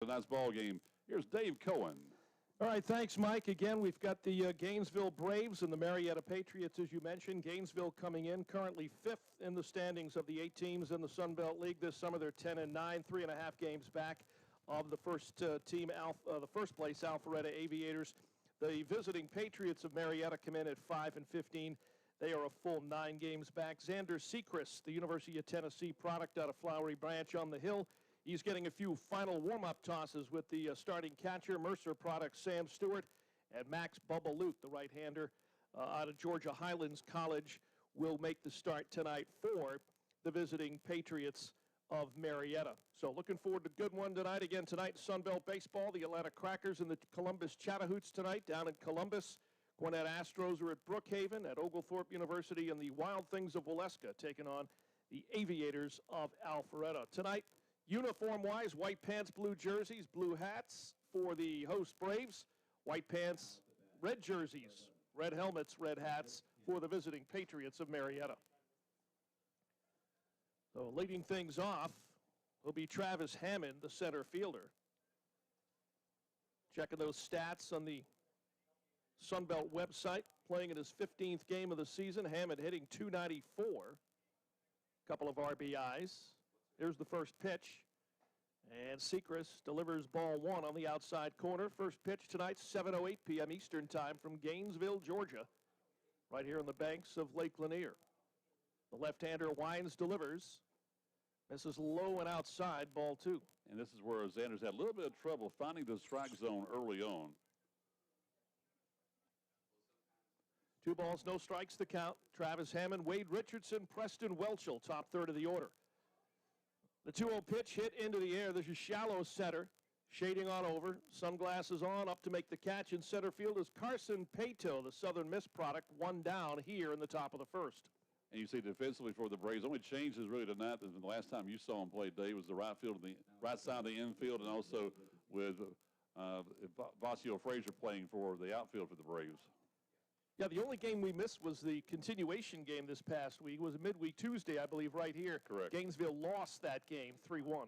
tonight's ball game. Here's Dave Cohen. All right, thanks, Mike. Again, we've got the Gainesville Braves and the Marietta Patriots, as you mentioned. Gainesville coming in, currently 5th in the standings of the 8 teams in the Sun Belt League this summer. They're 10-9, 3.5 games back of the first team, the first place Alpharetta Aviators. The visiting Patriots of Marietta come in at 5-15. They are a full 9 games back. Xander Sechrist, the University of Tennessee product out of Flowery Branch on the Hill. He's getting a few final warm-up tosses with the starting catcher, Mercer product Sam Stewart, and Max Bubba Lute, the right-hander out of Georgia Highlands College, will make the start tonight for the visiting Patriots of Marietta. So looking forward to a good one tonight. Again, tonight, Sunbelt Baseball, the Atlanta Crackers and the Columbus Chattahoots tonight down in Columbus. Gwinnett Astros are at Brookhaven, at Oglethorpe University, and the Wild Things of Waleska taking on the Aviators of Alpharetta. Tonight, uniform-wise, white pants, blue jerseys, blue hats for the host Braves. White pants, red jerseys, red helmets, red hats for the visiting Patriots of Marietta. So leading things off will be Travis Hammond, the center fielder. Checking those stats on the Sunbelt website, playing in his 15th game of the season. Hammond hitting .294, couple of RBIs. Here's the first pitch, and Sechrist delivers ball 1 on the outside corner. First pitch tonight, 7:08 p.m. Eastern Time from Gainesville, Georgia, right here on the banks of Lake Lanier. The left-hander winds, delivers, misses low and outside, ball 2. And this is where Xander's had a little bit of trouble finding the strike zone early on. 2 balls, no strikes to count. Travis Hammond, Wade Richardson, Preston Welchel, top third of the order. The 2-0 pitch hit into the air. This is shallow center, shading on over, sunglasses on, up to make the catch in center field is Carson Pato, the Southern Miss product, 1 down here in the top of the first. And you see defensively for the Braves, only changes really tonight than the last time you saw him play, Dave, was the right field, the right side of the infield, and also with Vasio Frazier playing for the outfield for the Braves. Yeah, the only game we missed was the continuation game this past week. It was a midweek Tuesday, I believe, right here. Correct. Gainesville lost that game 3-1.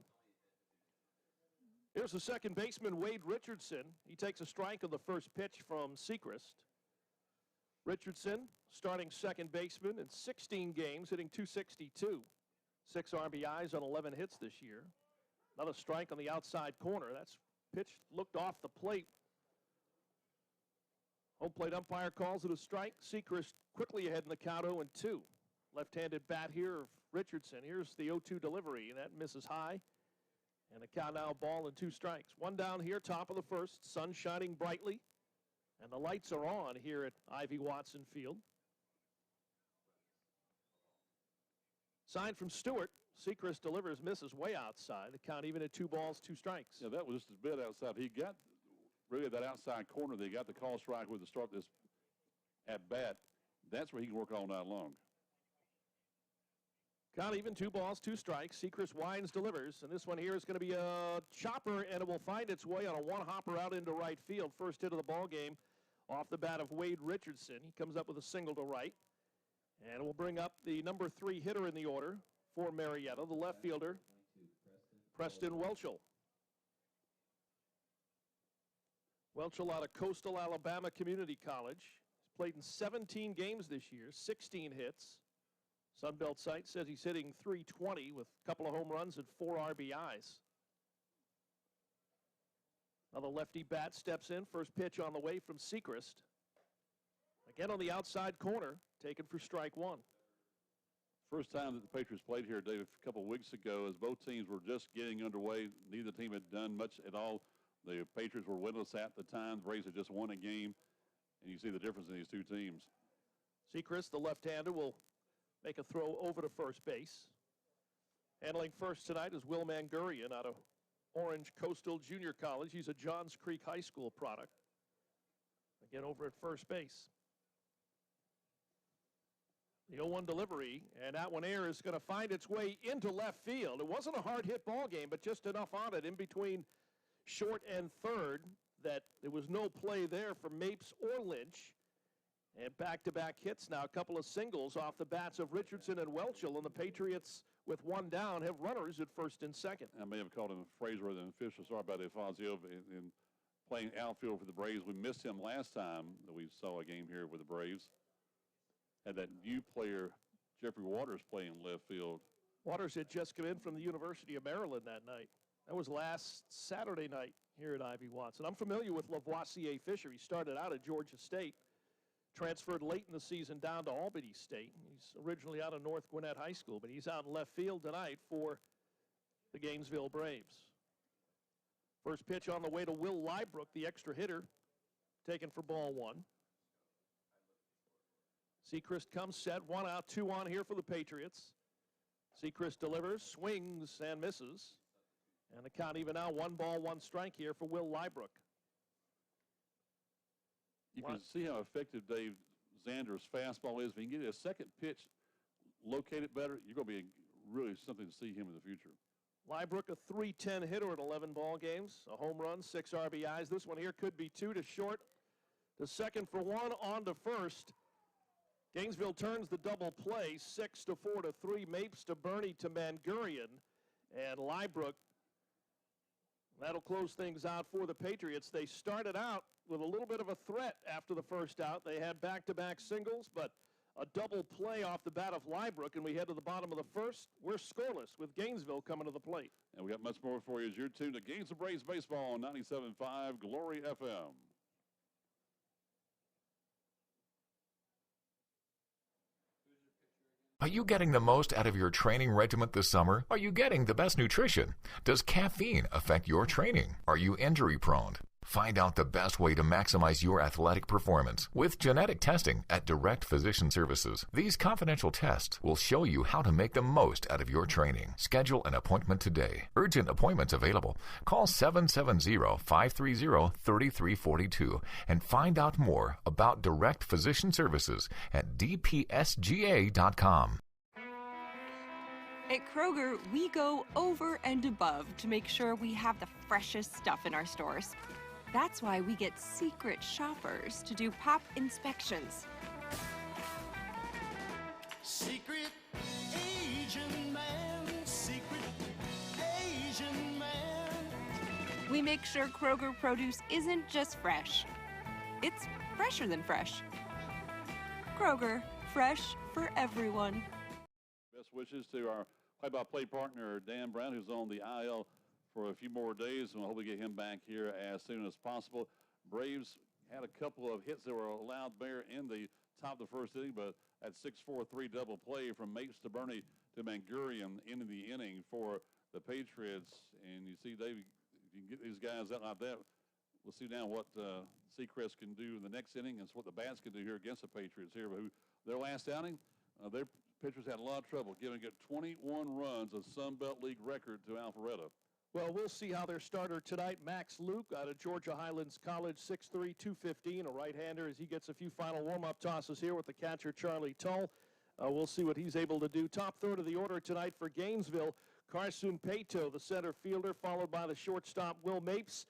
Here's the second baseman, Wade Richardson. He takes a strike on the first pitch from Sechrist. Richardson, starting second baseman in 16 games, hitting .262. 6 RBIs on 11 hits this year. Another strike on the outside corner. That's pitch looked off the plate. Home plate umpire calls it a strike. Sechrist quickly ahead in the count 0-2. Left-handed bat here of Richardson. Here's the 0-2 delivery, and that misses high. And the count now, ball and 2 strikes. 1 down here, top of the first. Sun shining brightly. And the lights are on here at Ivy Watson Field. Sign from Stewart. Sechrist delivers, misses way outside. The count even at 2 balls, 2 strikes. Yeah, that was just a bit outside. He got really that outside corner. They got the call strike with the start this at bat. That's where he can work all night long. Count even, 2 balls, 2 strikes. Sechrist winds, delivers, and this one here is going to be a chopper, and it will find its way on a 1-hopper out into right field. First hit of the ball game off the bat of Wade Richardson. He comes up with a single to right, and we'll bring up the number 3 hitter in the order for Marietta, the left fielder, Preston Welchel. Welchel out of Coastal Alabama Community College. He's played in 17 games this year, 16 hits. Sunbelt site says he's hitting .320 with a couple of home runs and 4 RBIs. Now the lefty bat steps in. First pitch on the way from Sechrist. Again on the outside corner, taken for strike 1. First time that the Patriots played here, Dave, a couple of weeks ago, as both teams were just getting underway. Neither team had done much at all. The Patriots were winless at the time. The Braves had just won a game, and you see the difference in these 2 teams. Sechrist, the left-hander, will make a throw over to first base. Handling first tonight is Will Mangurian out of Orange Coastal Junior College. He's a Johns Creek High School product. Again, over at first base. The 0-1 delivery, and that one air is going to find its way into left field. It wasn't a hard-hit ball game, but just enough on it in between short and third that there was no play there for Mapes or Lynch. And back-to-back hits now, a couple of singles off the bats of Richardson and Welchel, and the Patriots, with one down, have runners at first and second. I may have called him Fraser rather than Fisher. Sorry about that, Fazio. In playing outfield for the Braves, we missed him last time that we saw a game here with the Braves. Had that new player, Jeffrey Waters, playing left field. Waters had just come in from the University of Maryland that night. That was last Saturday night here at Ivy Watson. I'm familiar with Lavoisier Fisher. He started out at Georgia State, transferred late in the season down to Albany State. He's originally out of North Gwinnett High School, but he's out in left field tonight for the Gainesville Braves. First pitch on the way to Will Liebrook, the extra hitter, taken for ball one. Sechrist comes set, 1 out, 2 on here for the Patriots. Sechrist delivers, swings, and misses. And the count even now, 1 ball, 1 strike here for Will Liebrook. You can see how effective Dave Zander's fastball is. If you can get a second pitch located better, you're going to be really something to see him in the future. Liebrook, a .310 hitter at 11 ball games, a home run, 6 RBIs. This one here could be 2 to short. The second for 1 on to first. Gainesville turns the double play, 6 to 4 to 3. Mapes to Burney to Mangurian, and Liebrook. That'll close things out for the Patriots. They started out with a little bit of a threat after the first out. They had back-to-back singles, but a double play off the bat of Liebrook, and we head to the bottom of the first. We're scoreless with Gainesville coming to the plate. And we got much more for you as you're tuned to Gainesville Braves Baseball on 97.5 Glory FM. Are you getting the most out of your training regiment this summer? Are you getting the best nutrition? Does caffeine affect your training? Are you injury prone? Find out the best way to maximize your athletic performance with genetic testing at Direct Physician Services. These confidential tests will show you how to make the most out of your training. Schedule an appointment today. Urgent appointments available. Call 770-530-3342 and find out more about Direct Physician Services at dpsga.com. At Kroger, we go over and above to make sure we have the freshest stuff in our stores. That's why we get secret shoppers to do pop inspections. Secret Asian man, secret Asian man. We make sure Kroger produce isn't just fresh. It's fresher than fresh. Kroger, fresh for everyone. Best wishes to our play-by-play partner, Dan Brown, who's on the IL for a few more days, and I hope we get him back here as soon as possible. Braves had a couple of hits that were allowed there in the top of the first inning, but at 6-4-3 double play from Mapes to Burney to Mangurian into the inning for the Patriots. And you see, Dave, if you can get these guys out like that, we'll see now what Sechrist can do in the next inning and what the bats can do here against the Patriots here. But their last outing, their pitchers had a lot of trouble giving it 21 runs, a Sun Belt League record, to Alpharetta. Well, we'll see how their starter tonight, Max Luke, out of Georgia Highlands College, 6'3", 215, a right-hander, as he gets a few final warm-up tosses here with the catcher, Charlie Tull. We'll see what he's able to do. Top third of the order tonight for Gainesville, Carson Pato, the center fielder, followed by the shortstop, Will Mapes,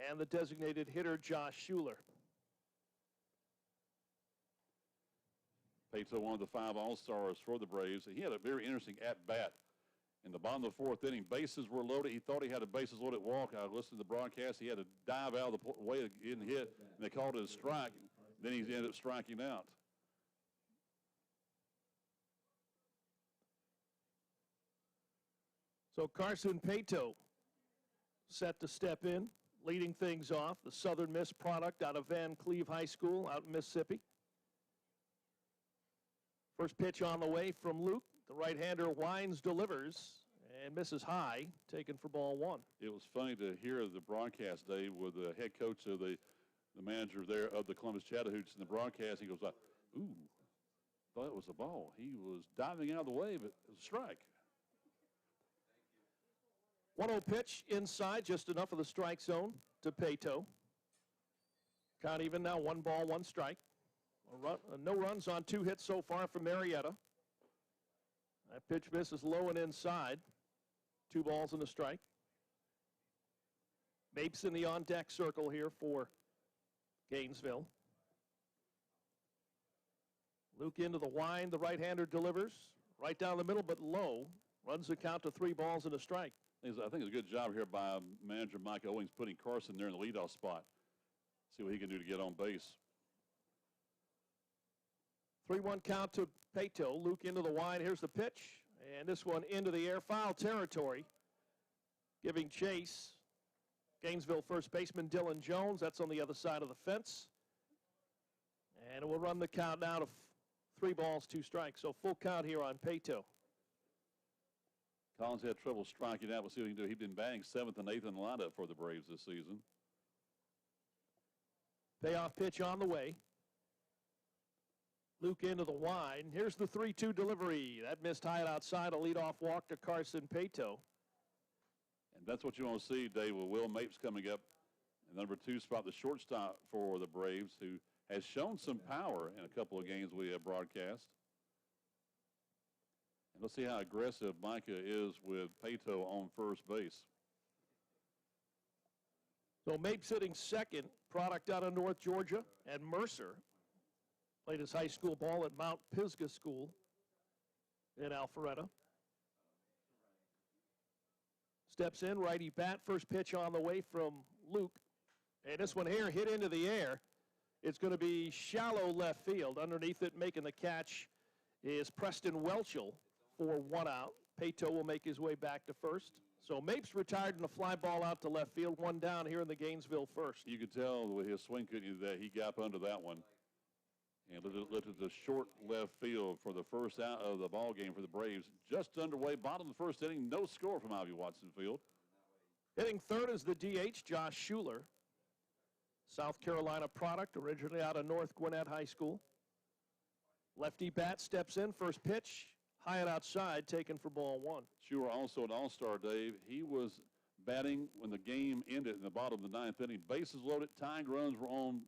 and the designated hitter, Josh Schuler. Pato, one of the 5 All-Stars for the Braves. He had a very interesting at-bat. In the bottom of the 4th inning, bases were loaded. He thought he had a bases-loaded walk. I listened to the broadcast. He had to dive out of the way of getting hit, and they called it a strike. Then he ended up striking out. So Carson Pato set to step in, leading things off. The Southern Miss product out of Van Cleve High School out in Mississippi. First pitch on the way from Luke. The right-hander winds, delivers, and misses high, taken for ball 1. It was funny to hear the broadcast, Dave, with the head coach of the manager there of the Columbus Chattahoochee in the broadcast. He goes like, ooh, thought it was a ball. He was diving out of the way, but it was a strike. 1-0 pitch inside, just enough of the strike zone to Pato. Count even now, 1 ball, 1 strike. No runs on 2 hits so far for Marietta. That pitch misses low and inside. 2 balls and a strike. Mapes in the on-deck circle here for Gainesville. Luke into the wind. The right-hander delivers. Right down the middle, but low. Runs the count to 3 balls and a strike. I think it's a good job here by manager Mike Owings putting Carson there in the leadoff spot. See what he can do to get on base. 3-1 count to Pato. Luke into the wind. Here's the pitch. And this one into the air. Foul territory. Giving chase. Gainesville first baseman Dylan Jones. That's on the other side of the fence. And it will run the count now to 3 balls, 2 strikes. So full count here on Pato. Collins had trouble striking out. We'll see what he can do. He's been batting 7th and 8th in the lineup for the Braves this season. Payoff pitch on the way. Luke into the wind. Here's the 3-2 delivery. That missed high and outside. A leadoff walk to Carson Pato. And that's what you want to see, Dave, with Will Mapes coming up in the number 2 spot, the shortstop for the Braves, who has shown some power in a couple of games we have broadcast. And let's see how aggressive Micah is with Pato on first base. So Mapes hitting second, product out of North Georgia, and Mercer played his high school ball at Mount Pisgah School in Alpharetta. Steps in, righty bat, first pitch on the way from Luke. And this one here hit into the air. It's going to be shallow left field. Underneath it, making the catch is Preston Welchel for 1 out. Pato will make his way back to first. So Mapes retired in a fly ball out to left field, 1 down here in the Gainesville first. You could tell with his swing, couldn't you, that he got up under that one. And looked at the short left field for the first out of the ball game for the Braves. Just underway, bottom of the first inning, no score from Ivy Watson Field. Hitting third is the DH, Josh Schuler. South Carolina product, originally out of North Gwinnett High School. Lefty bat steps in, first pitch, high and outside, taken for ball 1. Schuler also an all-star, Dave. He was batting when the game ended in the bottom of the 9th inning. Bases loaded, tying runs were on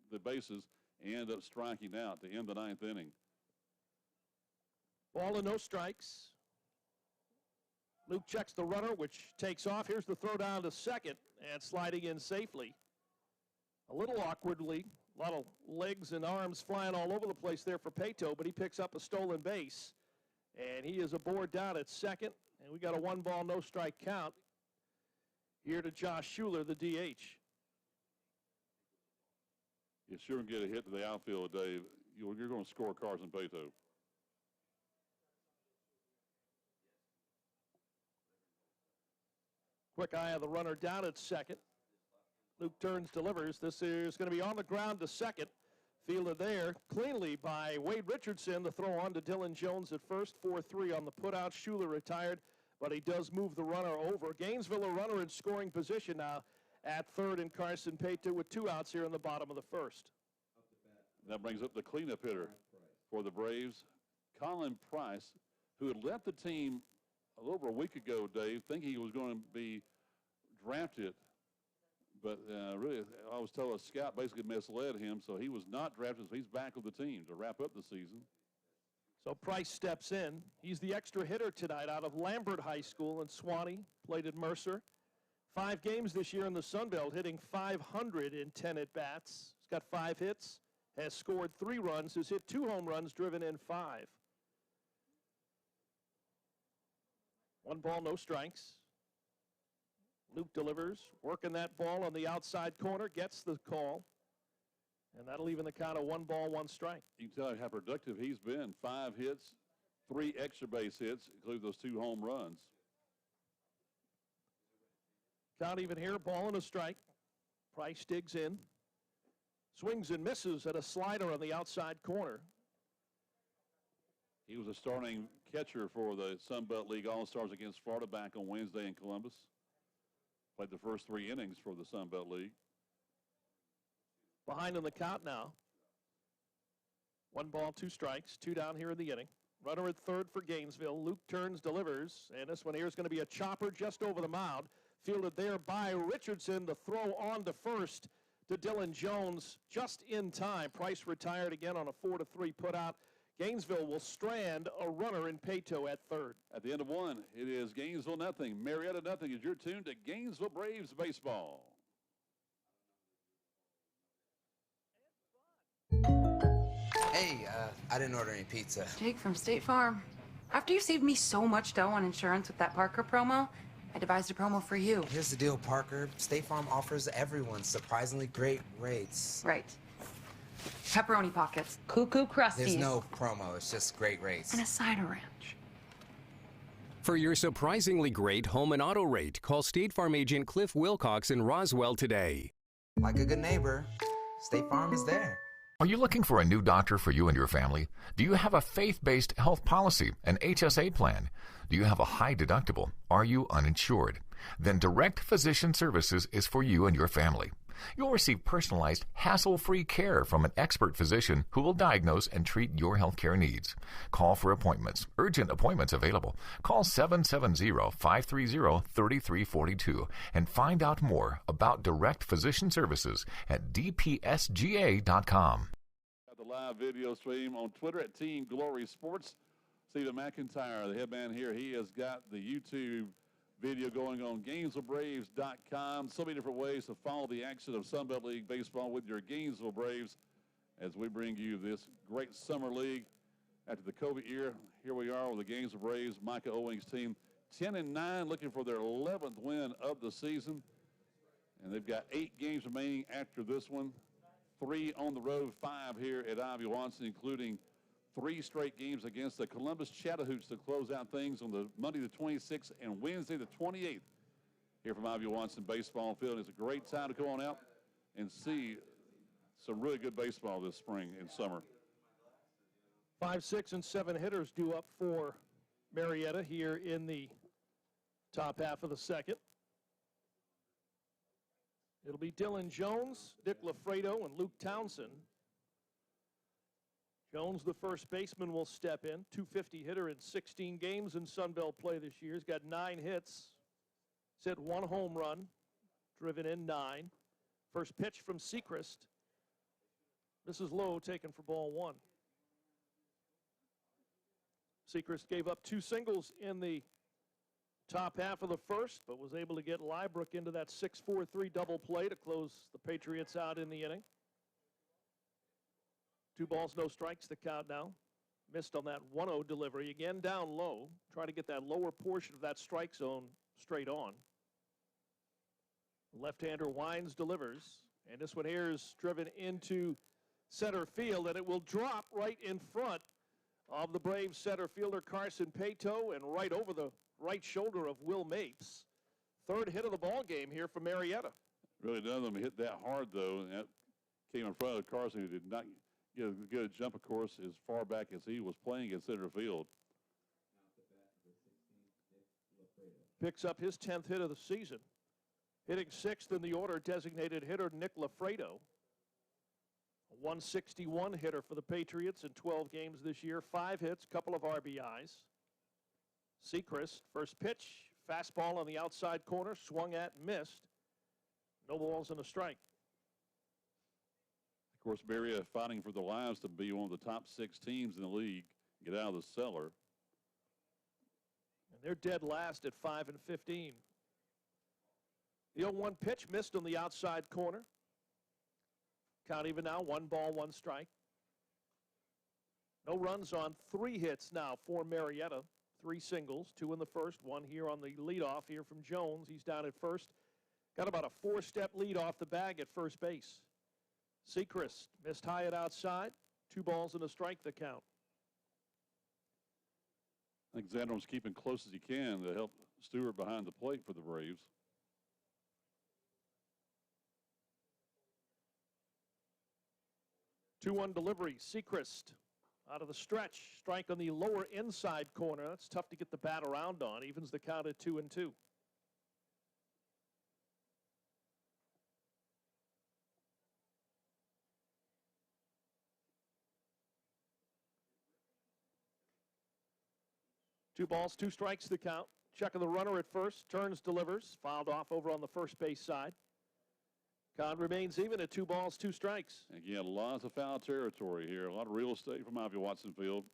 the bases, and ended up striking out to end the 9th inning. Ball and no strikes. Luke checks the runner, which takes off. Here's the throw down to second, and sliding in safely. A little awkwardly, a lot of legs and arms flying all over the place there for Pato, but he picks up a stolen base. And he is aboard down at second, and we got a 1-ball, no strike count here to Josh Schuler, the DH. You sure can get a hit to the outfield, Dave. You're going to score Carson Pato. Quick eye of the runner down at second. Luke turns, delivers. This is going to be on the ground to second. Fielded there cleanly by Wade Richardson. The throw on to Dylan Jones at first. 4-3 on the putout. Schuler retired, but he does move the runner over. Gainesville a runner in scoring position now at third, and Carson Pato with 2 outs here in the bottom of the first. That brings up the cleanup hitter for the Braves, Colin Price, who had left the team a little over a week ago, Dave, thinking he was going to be drafted. But really, I was told a scout basically misled him, so he was not drafted, so he's back with the team to wrap up the season. So Price steps in. He's the extra hitter tonight out of Lambert High School in Swanee, played at Mercer. 5 games this year in the Sun Belt, hitting 510 at-bats. He's got 5 hits, has scored 3 runs, has hit 2 home runs, driven in 5. 1 ball, no strikes. Luke delivers, working that ball on the outside corner, gets the call, and that'll even the count of 1 ball, 1 strike. You can tell how productive he's been. 5 hits, 3 extra base hits, including those 2 home runs. Count even here, ball and a strike. Price digs in, swings and misses at a slider on the outside corner. He was a starting catcher for the Sun Belt League All-Stars against Florida back on Wednesday in Columbus. Played the first 3 innings for the Sun Belt League. Behind in the count now. 1 ball, 2 strikes, 2 down here in the inning. Runner at third for Gainesville. Luke turns, delivers, and this one here is going to be a chopper just over the mound. Fielded there by Richardson. The throw on to first to Dylan Jones just in time. Price retired again on a 4-3 putout. Gainesville will strand a runner in Pato at third. At the end of 1, it is Gainesville nothing, Marietta nothing. As you're tuned to Gainesville Braves baseball. Hey, Hey, I didn't order any pizza. Jake from State Farm. After you saved me so much dough on insurance with that Parker promo, I devised a promo for you. Here's the deal, Parker. State Farm offers everyone surprisingly great rates. Right. Pepperoni pockets, cuckoo crusties. There's no promo, it's just great rates. And a cider ranch. For your surprisingly great home and auto rate, call State Farm agent Cliff Wilcox in Roswell today. Like a good neighbor, State Farm is there. Are you looking for a new doctor for you and your family? Do you have a faith-based health policy, an HSA plan? Do you have a high deductible? Are you uninsured? Then Direct Physician Services is for you and your family. You'll receive personalized, hassle-free care from an expert physician who will diagnose and treat your healthcare needs. Call for appointments. Urgent appointments available. Call 770-530-3342 and find out more about Direct Physician Services at dpsga.com. Got the live video stream on Twitter at Team Glory Sports. Stephen McIntyre, the headman here, he has got the YouTube video going on GainesvilleBraves.com. So many different ways to follow the action of Sunbelt League baseball with your Gainesville Braves as we bring you this great summer league. After the COVID year, here we are with the Gainesville Braves, Micah Owings' team, 10-9, looking for their 11th win of the season. And they've got 8 games remaining after this one, 3 on the road, 5 here at Ivy Watson, including 3 straight games against the Columbus Chattahoochee to close out things on the Monday the 26th and Wednesday the 28th here from Ivy Watson Baseball Field. It's a great time to come on out and see some really good baseball this spring and summer. 5, 6, and 7 hitters due up for Marietta here in the top half of the second. It'll be Dylan Jones, Dick Lafredo, and Luke Townsend. Jones, the first baseman, will step in. .250 hitter in 16 games in Sunbelt play this year. He's got 9 hits. He's hit 1 home run, driven in 9. First pitch from Sechrist. This is low, taken for ball 1. Sechrist gave up 2 singles in the top half of the first, but was able to get Lybrook into that 6-4-3 double play to close the Patriots out in the inning. 2 balls, no strikes, the count now. Missed on that 1-0 delivery. Again, down low. Trying to get that lower portion of that strike zone straight on. Left-hander winds, delivers. And this one here is driven into center field, and it will drop right in front of the Braves center fielder Carson Pato and right over the right shoulder of Will Mapes. 3rd hit of the ball game here for Marietta. Really none of them hit that hard, though, and that came in front of Carson, who did not get a good jump, of course, as far back as he was playing in center field. Picks up his 10th hit of the season. Hitting 6th in the order, designated hitter Nick Lafredo. A 161 hitter for the Patriots in 12 games this year. 5 hits, couple of RBIs. Sechrist, first pitch, fastball on the outside corner, swung at, missed. No balls and a strike. Of course, Marietta fighting for their lives to be one of the top 6 teams in the league, get out of the cellar. And they're dead last at 5-15. The 0-1 pitch missed on the outside corner. Count even now, 1 ball, 1 strike. No runs on 3 hits now for Marietta. 3 singles, 2 in the first, 1 here on the leadoff here from Jones. He's down at first. Got about a 4-step lead off the bag at first base. Sechrist missed high at outside. 2 balls and a strike, the count. I think Xander's keeping close as he can to help Stewart behind the plate for the Braves. Two-one delivery. Sechrist out of the stretch. Strike on the lower inside corner. That's tough to get the bat around on. Evens the count at 2-2. Two balls, 2 strikes the count. Check of the runner at first. Turns, delivers. Fouled off over on the first base side. Count remains even at 2 balls, 2 strikes. Again, lots of foul territory here. A lot of real estate from Ivy Watson Field.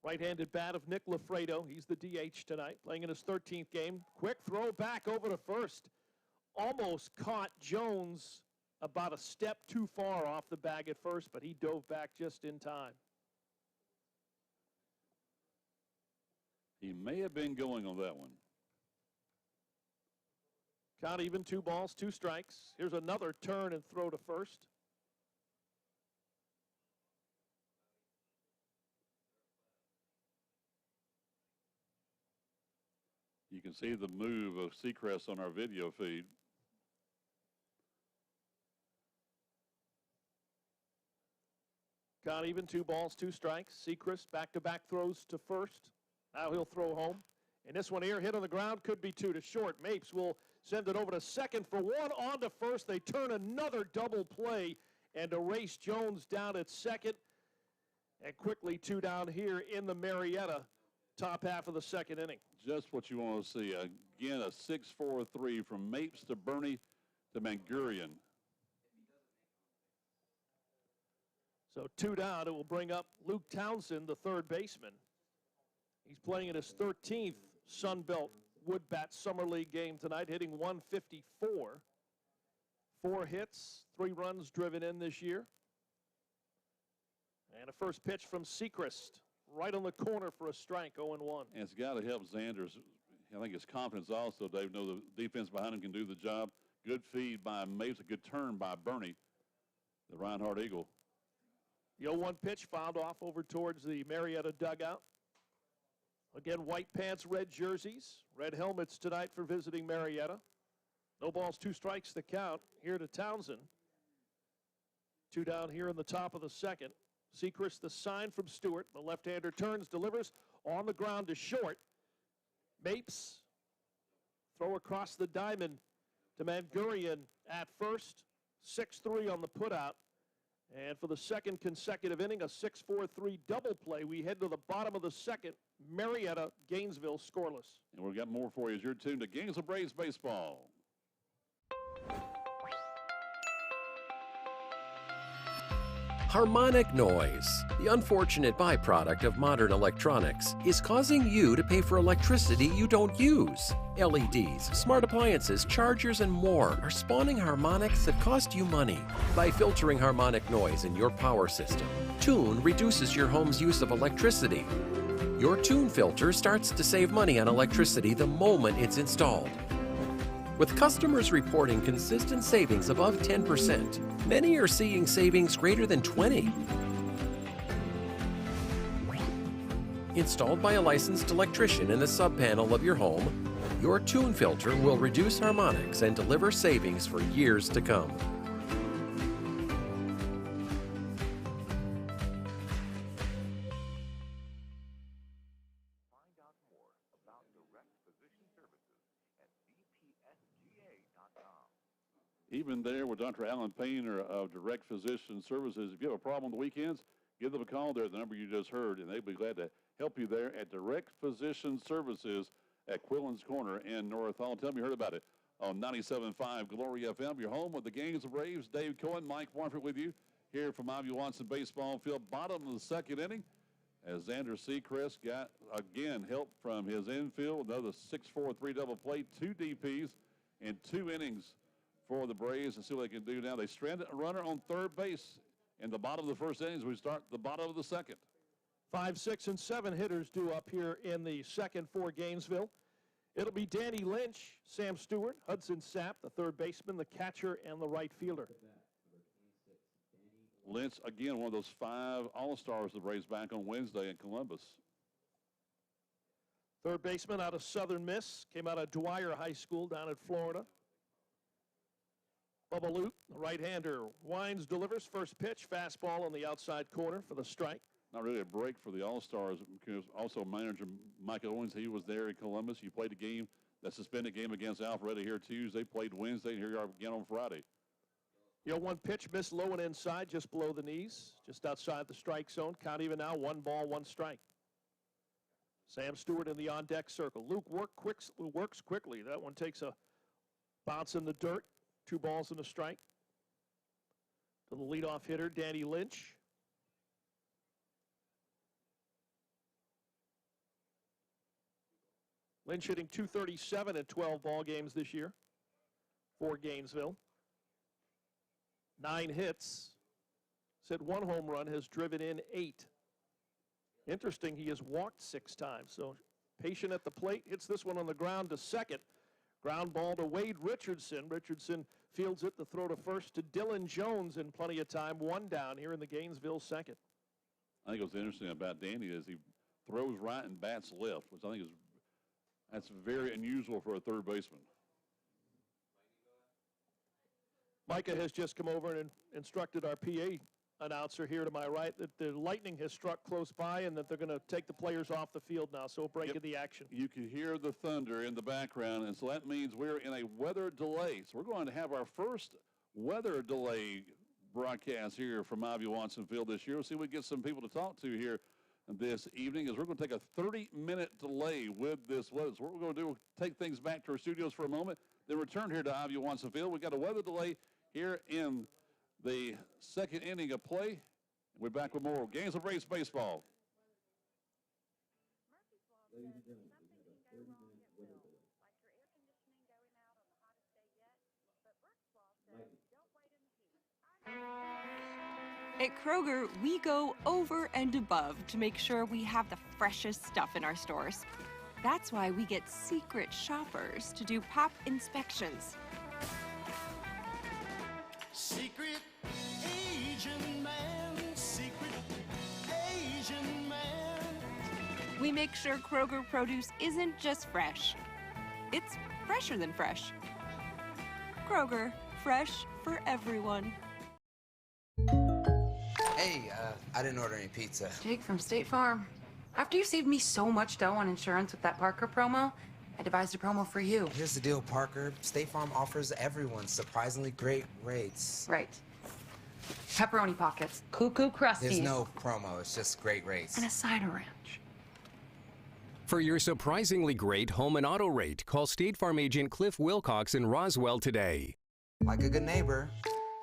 Right-handed bat of Nick Lafredo. He's the DH tonight, playing in his 13th game. Quick throw back over to first. almost caught Jones about a step too far off the bag at first, but he dove back just in time. He may have been going on that one. Count even, 2 balls, 2 strikes. Here's another turn and throw to first. You can see the move of Seacrest on our video feed. Count even, 2 balls, 2 strikes. Seacrest back-to-back throws to first. Now he'll throw home. And this one here, hit on the ground, could be 2 to short. Mapes will send it over to second for 1, on to first. They turn another double play and erase Jones down at second. And quickly 2 down here in the Marietta top half of the second inning. Just what you want to see. Again, a 6-4-3 from Mapes to Bernie to Mangurian. So 2 down. It will bring up Luke Townsend, the third baseman. He's playing in his 13th Sun Belt Wood Bat Summer League game tonight, hitting 154. 4 hits, 3 runs driven in this year. And a first pitch from Seacrest, right on the corner for a strike, 0-1. And it's got to help Xander's. I think his confidence also, Dave, know the defense behind him can do the job. Good feed by Mapes, a good turn by Bernie, the Reinhardt Eagle. The 0-1 pitch fouled off over towards the Marietta dugout. Again, white pants, red jerseys, red helmets tonight for visiting Marietta. No balls, 2 strikes the count here to Townsend. 2 down here in the top of the second. Seacrest, the sign from Stewart. The left-hander turns, delivers on the ground to short. Mapes, throw across the diamond to Mangurian at first. 6-3 on the putout. And for the second consecutive inning, a 6-4-3 double play. We head to the bottom of the second. Marietta, Gainesville, scoreless. And we've got more for you as you're tuned to Gainesville Braves baseball. Harmonic noise, the unfortunate byproduct of modern electronics, is causing you to pay for electricity you don't use. LEDs, smart appliances, chargers, and more are spawning harmonics that cost you money. By filtering harmonic noise in your power system, Tune reduces your home's use of electricity. Your Tune filter starts to save money on electricity the moment it's installed. With customers reporting consistent savings above 10%, many are seeing savings greater than 20%. Installed by a licensed electrician in the sub-panel of your home, your Tune filter will reduce harmonics and deliver savings for years to come. Even there with Dr. Alan Painter of Direct Physician Services, if you have a problem on the weekends, give them a call there at the number you just heard, and they'd be glad to help you there at Direct Physician Services at Quillen's Corner in North Hall. Tell me you heard about it on 97.5 Glory FM. Your home with the Gainesville Braves. Dave Cohen, Mike Warford with you here from Ivy Watson Baseball Field. Bottom of the second inning as Xander Seacrest got, again, help from his infield. Another 6-4-3 double play, 2 DPs, and 2 innings for the Braves, and see what they can do now. They stranded a runner on third base in the bottom of the first innings. We start the bottom of the second. 5, 6, and 7 hitters due up here in the second for Gainesville. It'll be Danny Lynch, Sam Stewart, Hudson Sapp, the third baseman, the catcher, and the right fielder. Lynch, again, one of those 5 All-Stars the Braves back on Wednesday in Columbus. Third baseman out of Southern Miss, came out of Dwyer High School down in Florida. Bubba Lute, the right-hander, winds, delivers. First pitch, fastball on the outside corner for the strike. Not really a break for the All-Stars, because also manager Mike Owens, he was there in Columbus. You played a game, that suspended game against Alpharetta here Tuesday, played Wednesday, and here you are again on Friday. 1 pitch, missed low and inside, just below the knees, just outside the strike zone. Count even now, 1 ball, 1 strike. Sam Stewart in the on-deck circle. Luke works quickly. That one takes a bounce in the dirt. 2 balls and a strike. To the leadoff hitter, Danny Lynch. Lynch hitting .237 at 12 ball games this year. for Gainesville. 9 hits. Said 1 home run, has driven in 8. Interesting, he has walked 6 times. So patient at the plate, hits this one on the ground to second. Ground ball to Wade Richardson. Richardson fields it, the throw to first to Dylan Jones in plenty of time. 1 down here in the Gainesville second. I think what's interesting about Danny is he throws right and bats left, which I think that's very unusual for a third baseman. Micah has just come over and instructed our PA announcer here to my right that the lightning has struck close by and that they're going to take the players off the field now, so a break in the action. You can hear the thunder in the background, and so that means we're in a weather delay. So we're going to have our first weather delay broadcast here from Ivy Watson Field this year. We'll see if we get some people to talk to here this evening, as we're going to take a 30-minute delay with this weather. So what we're going to do, we'll take things back to our studios for a moment, then return here to Ivy Watson Field. We've got a weather delay here in the second inning of play. We're back with more Gainesville Braves baseball. At Kroger, we go over and above to make sure we have the freshest stuff in our stores. That's why we get secret shoppers to do pop inspections. Secret Asian man, secret Asian man. We make sure Kroger produce isn't just fresh. It's fresher than fresh. Kroger, fresh for everyone. Hey, I didn't order any pizza. Jake from State Farm. After you saved me so much dough on insurance with that Parker promo, I devised a promo for you. Here's the deal, Parker. State Farm offers everyone surprisingly great rates. Right. Pepperoni pockets, cuckoo crusties. There's no promo, it's just great rates. And a cider ranch. For your surprisingly great home and auto rate, call State Farm agent Cliff Wilcox in Roswell today. Like a good neighbor,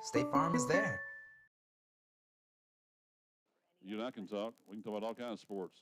State Farm is there. You and I can talk. We can talk about all kinds of sports.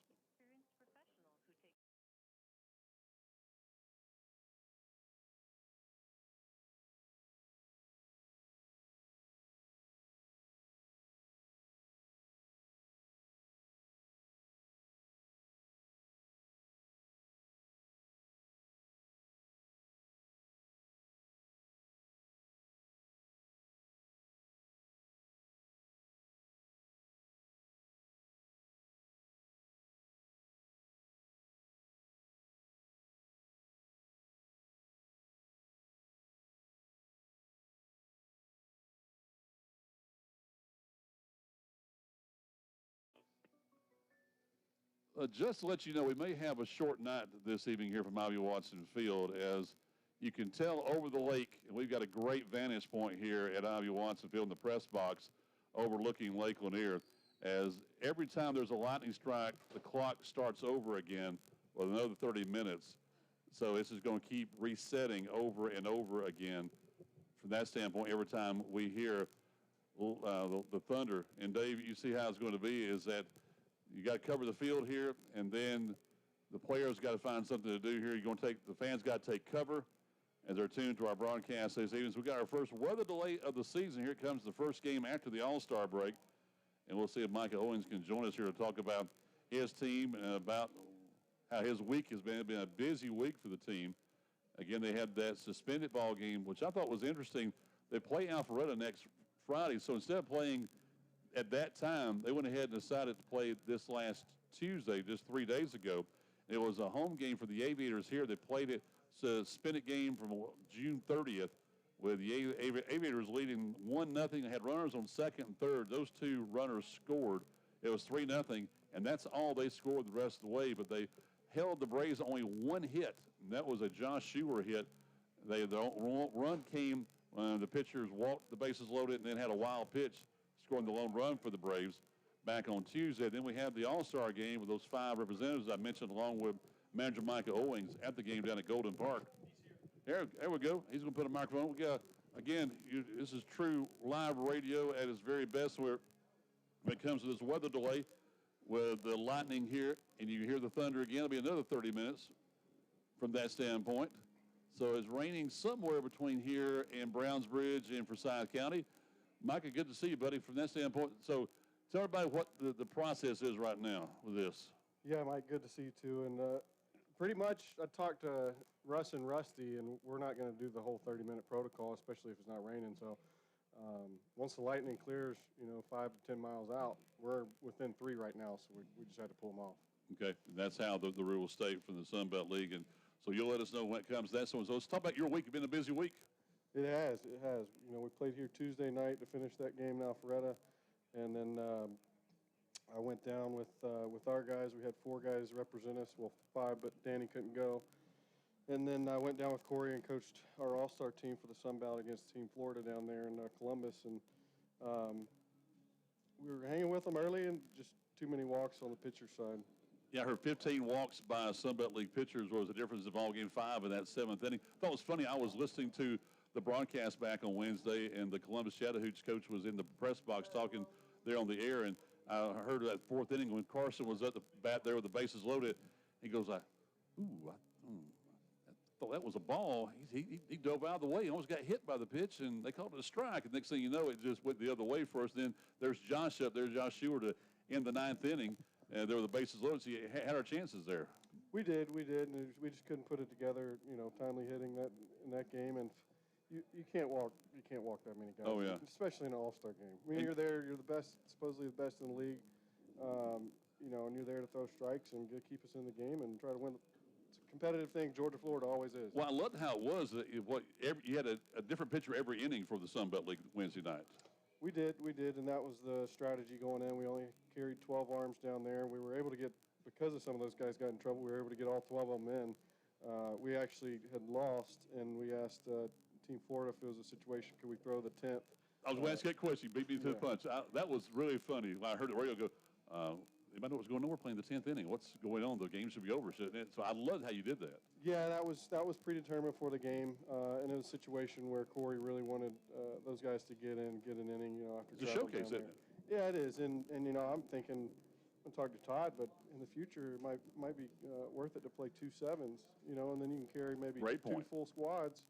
Just to let you know, we may have a short night this evening here from Ivy Watson Field. As you can tell over the lake, and we've got a great vantage point here at Ivy Watson Field in the press box overlooking Lake Lanier. As every time there's a lightning strike, the clock starts over again with another 30 minutes. So this is going to keep resetting over and over again. From that standpoint, every time we hear the thunder, and Dave, you see how it's going to be, is that you got to cover the field here, and then the players got to find something to do here. You're going to take the fans got to take cover as they're tuned to our broadcast this evening. So we got our first weather delay of the season. Here comes the first game after the All-Star break, and we'll see if Micah Owens can join us here to talk about his team and about how his week has been. It's been a busy week for the team. Again, they had that suspended ball game, which I thought was interesting. They play Alpharetta next Friday, so instead of playing at that time, they went ahead and decided to play this last Tuesday, just 3 days ago. It was a home game for the Aviators here. They played it, suspended game from June 30th, with the Aviators leading 1-0. They had runners on second and third. Those two runners scored. It was 3-0, and that's all they scored the rest of the way. But they held the Braves only 1 hit, and that was a Josh Schuer hit. The run came when the pitchers walked the bases loaded and then had a wild pitch, scoring the lone run for the Braves back on Tuesday. Then we had the All-Star game with those 5 representatives I mentioned, along with manager Micah Owens at the game down at Golden Park. There we go. He's going to put a microphone. We got, again, this is true live radio at its very best when it comes to this weather delay with the lightning here, and you hear the thunder again. It'll be another 30 minutes from that standpoint. So it's raining somewhere between here and Browns Bridge in Forsyth County. Micah, good to see you, buddy, from that standpoint. So tell everybody what the process is right now with this. Yeah, Mike, good to see you too. And pretty much I talked to Russ and Rusty, and we're not going to do the whole 30-minute protocol, especially if it's not raining. So once the lightning clears, 5 to 10 miles out, we're within 3 right now, so we just had to pull them off. Okay, and that's how the rule will stay from the Sun Belt League. And so you'll let us know when it comes to that. So let's talk about your week. It's been a busy week. It has. We played here Tuesday night to finish that game in Alpharetta, and then I went down with our guys. We had 4 guys represent us, well 5, but Danny couldn't go. And then I went down with Corey and coached our all-star team for the Sun Belt against Team Florida down there in Columbus, and we were hanging with them early and just too many walks on the pitcher side. Yeah, I heard 15 walks by Sun Belt League pitchers was the difference of all game 5 in that 7th inning. I thought it was funny. I was listening to the broadcast back on Wednesday, and the Columbus Chattahoochee coach was in the press box talking there on the air, and I heard that 4th inning when Carson was at the bat there with the bases loaded. He goes, I thought that was a ball. He dove out of the way. He almost got hit by the pitch, and they called it a strike. And next thing you know, it just went the other way for us. Then there's Josh up there, Josh Sheward, to end the 9th inning. And there were the bases loaded, so you had our chances there. We did, and we just couldn't put it together. Timely hitting in that game, and you can't walk that many guys. Oh yeah, especially in an all-star game. I mean, you're there, you're the best, supposedly the best in the league. And you're there to throw strikes and keep us in the game and try to win. It's a competitive thing. Georgia, Florida always is. Well, I loved how it was that you had a different pitcher every inning for the Sun Belt League Wednesday night. We did, and that was the strategy going in. We only carried 12 arms down there, and we were able to get, because of some of those guys got in trouble, we were able to get all 12 of them in. We actually had lost, and we asked Team Florida if it was a situation, could we throw the 10th? I was going to ask that question. You beat me to the punch. That was really funny. I heard the radio go, anybody know what's going on? We're playing the 10th inning. What's going on? The game should be over, shouldn't it? So I loved how you did that. Yeah, that was predetermined for the game, and it was a situation where Corey really wanted those guys to get an inning, after it's a showcase, isn't it? Yeah, it is, and I'm thinking, I'm talking to Todd, but in the future it might be worth it to play 2 7s, and then you can carry maybe 2 full squads,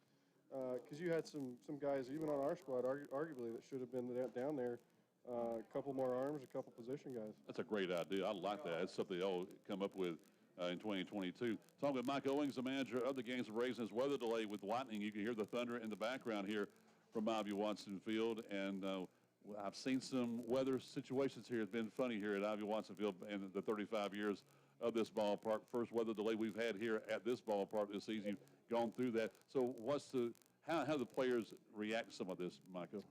because you had some guys even on our squad, arguably, that should have been down there. A couple more arms, a couple position guys. That's a great idea. I like that. That's something they'll come up with in 2022. Talking with Mike Owings, the manager of the Gainesville Braves, and his weather delay with lightning. You can hear the thunder in the background here from Ivy Watson Field. And I've seen some weather situations here. It's been funny here at Ivy Watson Field in the 35 years of this ballpark. First weather delay we've had here at this ballpark this season. You've gone through that. So how do the players react to some of this, Michael?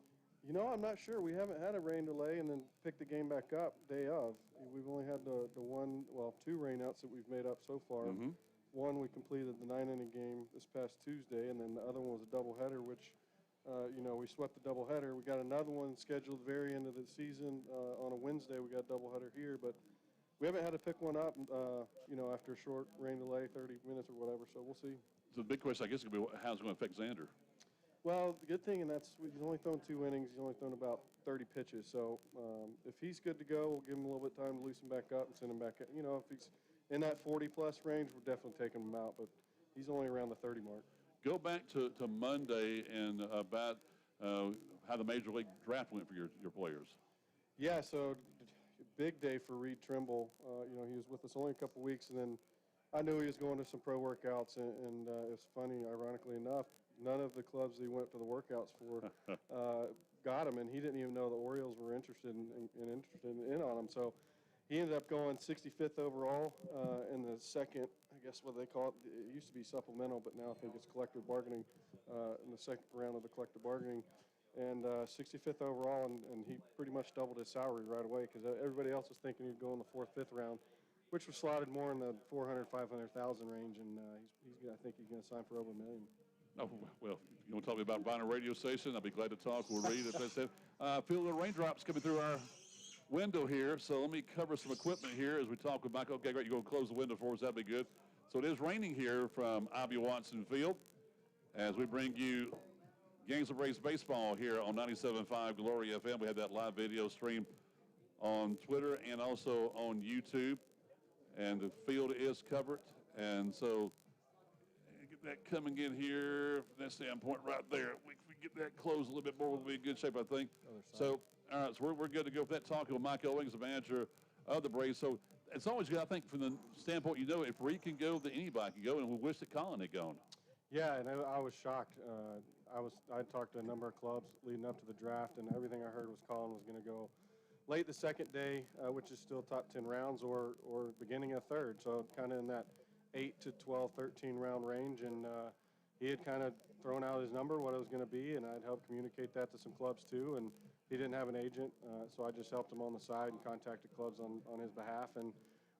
I'm not sure. We haven't had a rain delay and then pick the game back up day of. We've only had the 2 rainouts that we've made up so far. Mm-hmm. One, we completed the 9-inning game this past Tuesday, and then the other one was a doubleheader, which, we swept the doubleheader. We got another one scheduled very end of the season on a Wednesday. We got a doubleheader here, but we haven't had to pick one up, after a short rain delay, 30 minutes or whatever, so we'll see. So the big question, I guess, is going to be how's it going to affect Xander? Well, the good thing, and he's only thrown 2 innings. He's only thrown about 30 pitches. So if he's good to go, we'll give him a little bit of time to loosen back up and send him back. If he's in that 40-plus range, we're definitely taking him out. But he's only around the 30 mark. Go back to Monday and about how the Major League draft went for your players. Yeah, so big day for Reed Trimble. He was with us only a couple weeks, and then I knew he was going to some pro workouts. And it was funny, ironically enough, none of the clubs he went to the workouts for got him, and he didn't even know the Orioles were interested in on him. So he ended up going 65th overall in the second, I guess what they call it. It used to be supplemental, but now I think it's collective bargaining in the second round of the collective bargaining. And 65th overall, and he pretty much doubled his salary right away because everybody else was thinking he'd go in the 4th, 5th round, which was slotted more in the 400,000, 500,000 range, and I think he's going to sign for over $1 million. Oh, well, you want to talk to me about buying a radio station? I'll be glad to talk. We'll read if that's it. Feel the raindrops coming through our window here, so let me cover some equipment here as we talk with Michael. Okay, great. You're going to close the window for us. That'd be good. So it is raining here from Ivy Watson Field as we bring you Gainesville Braves baseball here on 97.5 Glory FM. We have that live video stream on Twitter and also on YouTube, and the field is covered. And so get that coming in here from that standpoint right there. We get that closed a little bit more, we'll be in good shape, I think. So, all right, so we're good to go for that. Talking with Mike Owings, the manager of the Braves. So it's always good, I think, from the standpoint, if Reed can go, then anybody can go, and we wish that Colin had gone. Yeah, and I was shocked. I talked to a number of clubs leading up to the draft, and everything I heard was Colin was going to go late the second day, which is still top 10 rounds, or beginning of third. So kind of in that 8 to 12, 13 round range, and he had kind of thrown out his number, what it was going to be, and I'd helped communicate that to some clubs too. And he didn't have an agent, so I just helped him on the side and contacted clubs on his behalf, and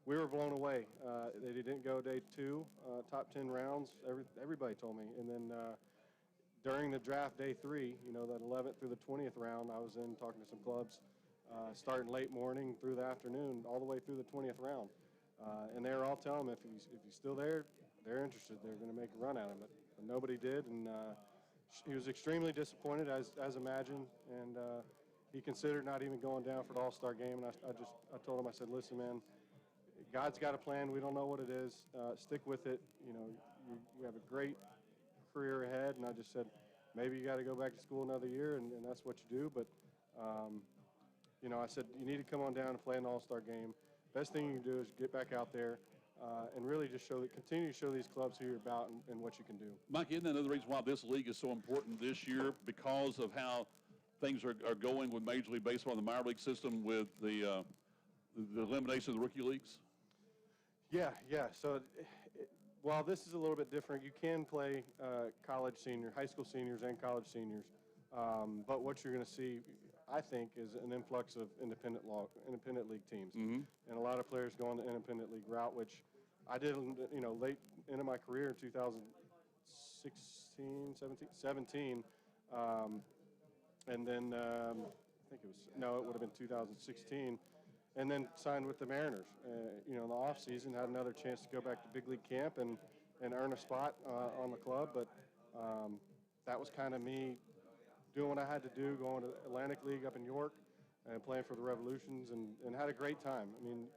we were blown away that he didn't go day 2, top 10 rounds. Everybody told me, and then during the draft day 3, that 11th through the 20th round, I was in talking to some clubs, starting late morning through the afternoon, all the way through the 20th round, and they were all telling him if he's still there, they're interested. They're going to make a run at him, but nobody did, and he was extremely disappointed, as imagined, and he considered not even going down for the All-Star game. And I told him, I said, listen, man, God's got a plan. We don't know what it is. Stick with it. You have a great career ahead. And I just said, maybe you got to go back to school another year, and that's what you do. But I said, you need to come on down and play an All-Star game. Best thing you can do is get back out there. And really just continue to show these clubs who you're about and what you can do. Mike, isn't that another reason why this league is so important this year, because of how things are going with Major League Baseball and the minor league system with the elimination of the rookie leagues? Yeah. So while this is a little bit different, you can play high school seniors and college seniors. But what you're going to see, I think, is an influx of independent league teams. Mm-hmm. And a lot of players going the independent league route, which I did, late into my career in 2016, 17. And then I think it would have been 2016. And then signed with the Mariners. In the off season, had another chance to go back to big league camp and earn a spot on the club. But that was kind of me doing what I had to do, going to Atlantic League up in York and playing for the Revolutions, and had a great time. I mean,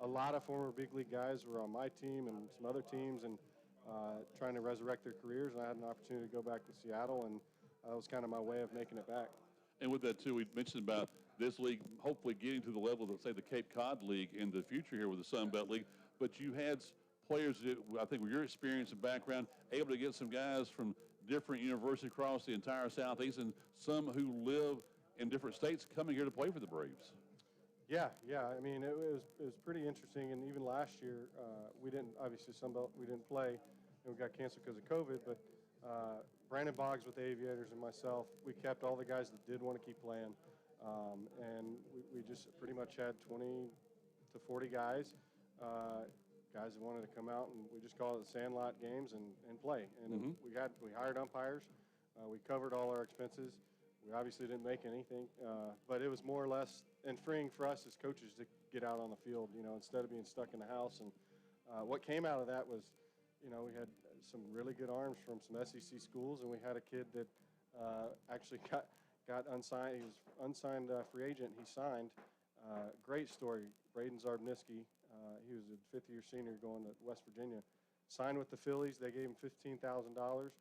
a lot of former big league guys were on my team and some other teams, and trying to resurrect their careers. And I had an opportunity to go back to Seattle, and that was kind of my way of making it back. And with that, too, we mentioned about this league hopefully getting to the level of, say, the Cape Cod League in the future here with the Sun Belt League. But you had players that, I think, with your experience and background, able to get some guys from different universities across the entire Southeast, and some who live in different states coming here to play for the Braves. Yeah. I mean, it was pretty interesting. And even last year, we didn't, obviously, Sun Belt, we didn't play, and we got canceled because of COVID. But Brandon Boggs with the Aviators and myself, we kept all the guys that did want to keep playing. And we just pretty much had 20 to 40 guys that wanted to come out, and we just call it the Sandlot games and play. And Mm-hmm. we hired umpires. We covered all our expenses. We obviously didn't make anything, but it was more or less and freeing for us as coaches to get out on the field, instead of being stuck in the house. And what came out of that was, we had some really good arms from some SEC schools, and we had a kid that actually got unsigned. He was unsigned free agent. He signed. Great story. Braden Zarbniski. He was a fifth-year senior going to West Virginia. Signed with the Phillies. They gave him $15,000,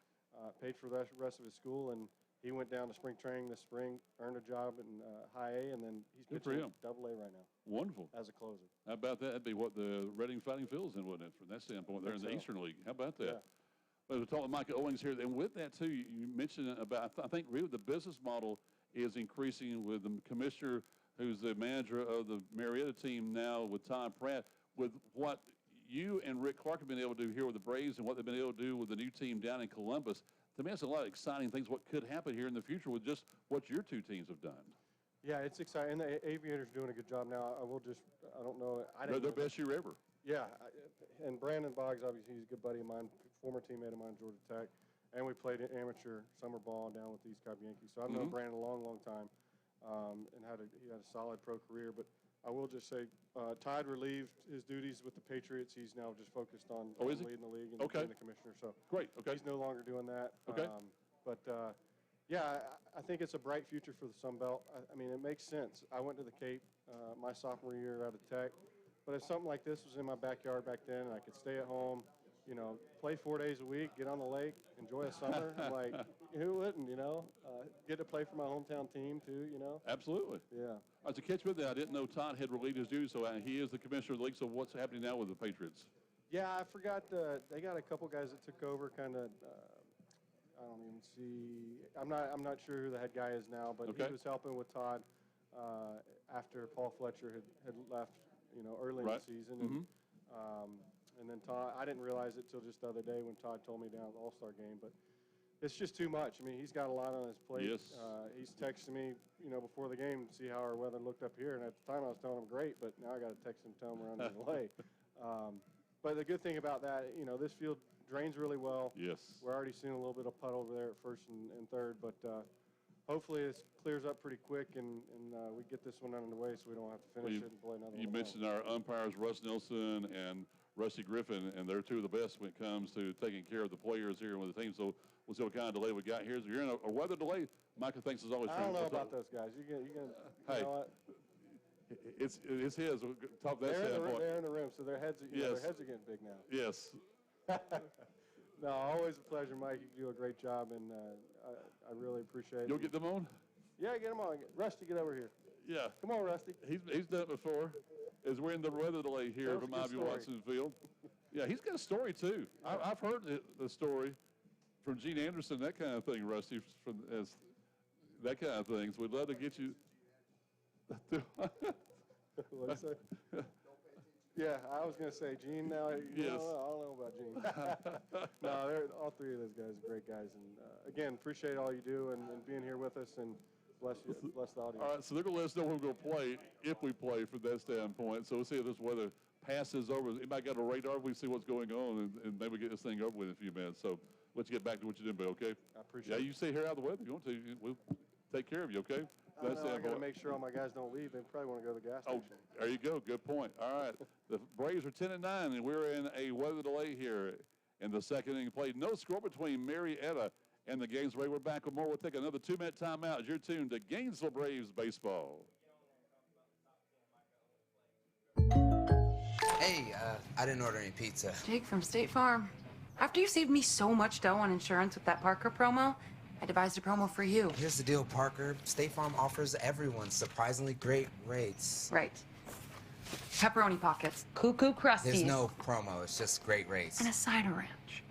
paid for the rest of his school, and he went down to spring training this spring, earned a job in high A, and then he's pitching Double A right now. Wonderful. As a closer. How about that? That'd be what the Reading Fighting Phils in, wouldn't it, from that standpoint? They're in the Eastern League. How about that? Yeah. Well, we're talking to Mike Owings here, and with that, too, you mentioned about, I think really the business model is increasing with the commissioner who's the manager of the Marietta team now with Tom Pratt, with what you and Rick Clark have been able to do here with the Braves and what they've been able to do with the new team down in Columbus. To me, it's a lot of exciting things, what could happen here in the future with just what your two teams have done. Yeah, it's exciting. And the Aviators doing a good job now. I don't know. They're their best year ever. Yeah. And Brandon Boggs, obviously, he's a good buddy of mine, former teammate of mine, Georgia Tech. And we played amateur summer ball down with the East Cobb Yankees. So I've known Brandon a long, long time, and he had a solid pro career. But I will just say, Todd relieved his duties with the Patriots. He's now just focused on leading the league and being the commissioner. So great. Okay. He's no longer doing that. Okay. Yeah, I think it's a bright future for the Sun Belt. I mean, it makes sense. I went to the Cape my sophomore year out of Tech, but if something like this was in my backyard back then, and I could stay at home, you know, play 4 days a week, get on the lake, enjoy a summer. I'm like, who wouldn't, you know? Get to play for my hometown team, too, you know? Absolutely. Yeah. All right, to catch with that, I didn't know Todd had relieved his duties, so he is the commissioner of the league. So what's happening now with the Patriots? Yeah, I forgot. They got a couple guys that took over kind of. I don't even see. I'm not sure who the head guy is now, but Okay. he was helping with Todd after Paul Fletcher had left, you know, early in the season. And then Todd, I didn't realize it till just the other day when Todd told me down at the All-Star game, but it's just too much. I mean, he's got a lot on his plate. Yes. He's texting me, you know, before the game to see how our weather looked up here, and at the time I was telling him great, but now I got to text him, tell him we're on the delay. But the good thing about that, you know, this field drains really well. Yes. We're already seeing a little bit of puddle over there at first and third, but hopefully it clears up pretty quick and we get this one underway so we don't have to finish it and play another one. You mentioned our umpires, Russ Nelson and Rusty Griffin, and they're two of the best when it comes to taking care of the players here with the team. So we'll see what kind of delay we got here. So you're in a weather delay. Micah thinks is always. I don't know about those guys. You hey, know what? It's his. Top that standpoint. They're in the rim, so their heads are getting big now. Yes. No, always a pleasure, Mike. You do a great job, and I really appreciate it. You'll get them on? Yeah, get them on. Rusty, get over here. Yeah. Come on, Rusty. He's done it before. As we're in the weather delay here from Ivy Watson Field. Yeah, he's got a story, too. I've heard the story from Gene Anderson, that kind of thing, Rusty, as that kind of thing. So we'd love to get you. What did you say? Yeah, I was going to say Gene now. Yes. I don't know about Gene. No, all three of those guys are great guys. And, again, appreciate all you do and being here with us. And bless you, bless the audience. All right, so they're going to let us know when we're going to play, if we play from that standpoint. So we'll see if this weather passes over. Anybody got a radar? We see what's going on, and maybe get this thing over with in a few minutes. So let's get back to what you're doing, okay? I appreciate it. Yeah, you stay here out of the weather if you want to. We'll take care of you, okay? I got to make sure all my guys don't leave. They probably want to go to the gas station. There you go. Good point. All right. The Braves are 10-9, and we're in a weather delay here in the second inning played. No score between Marietta and the Gainesville Braves. We're back with more. We'll take another 2-minute timeout as you're tuned to Gainesville Braves baseball. Hey, I didn't order any pizza. Jake from State Farm. After you saved me so much dough on insurance with that Parker promo, I devised a promo for you. Here's the deal, Parker. State Farm offers everyone surprisingly great rates. Right. Pepperoni pockets, cuckoo crusties. There's no promo, it's just great rates. And a cider ranch.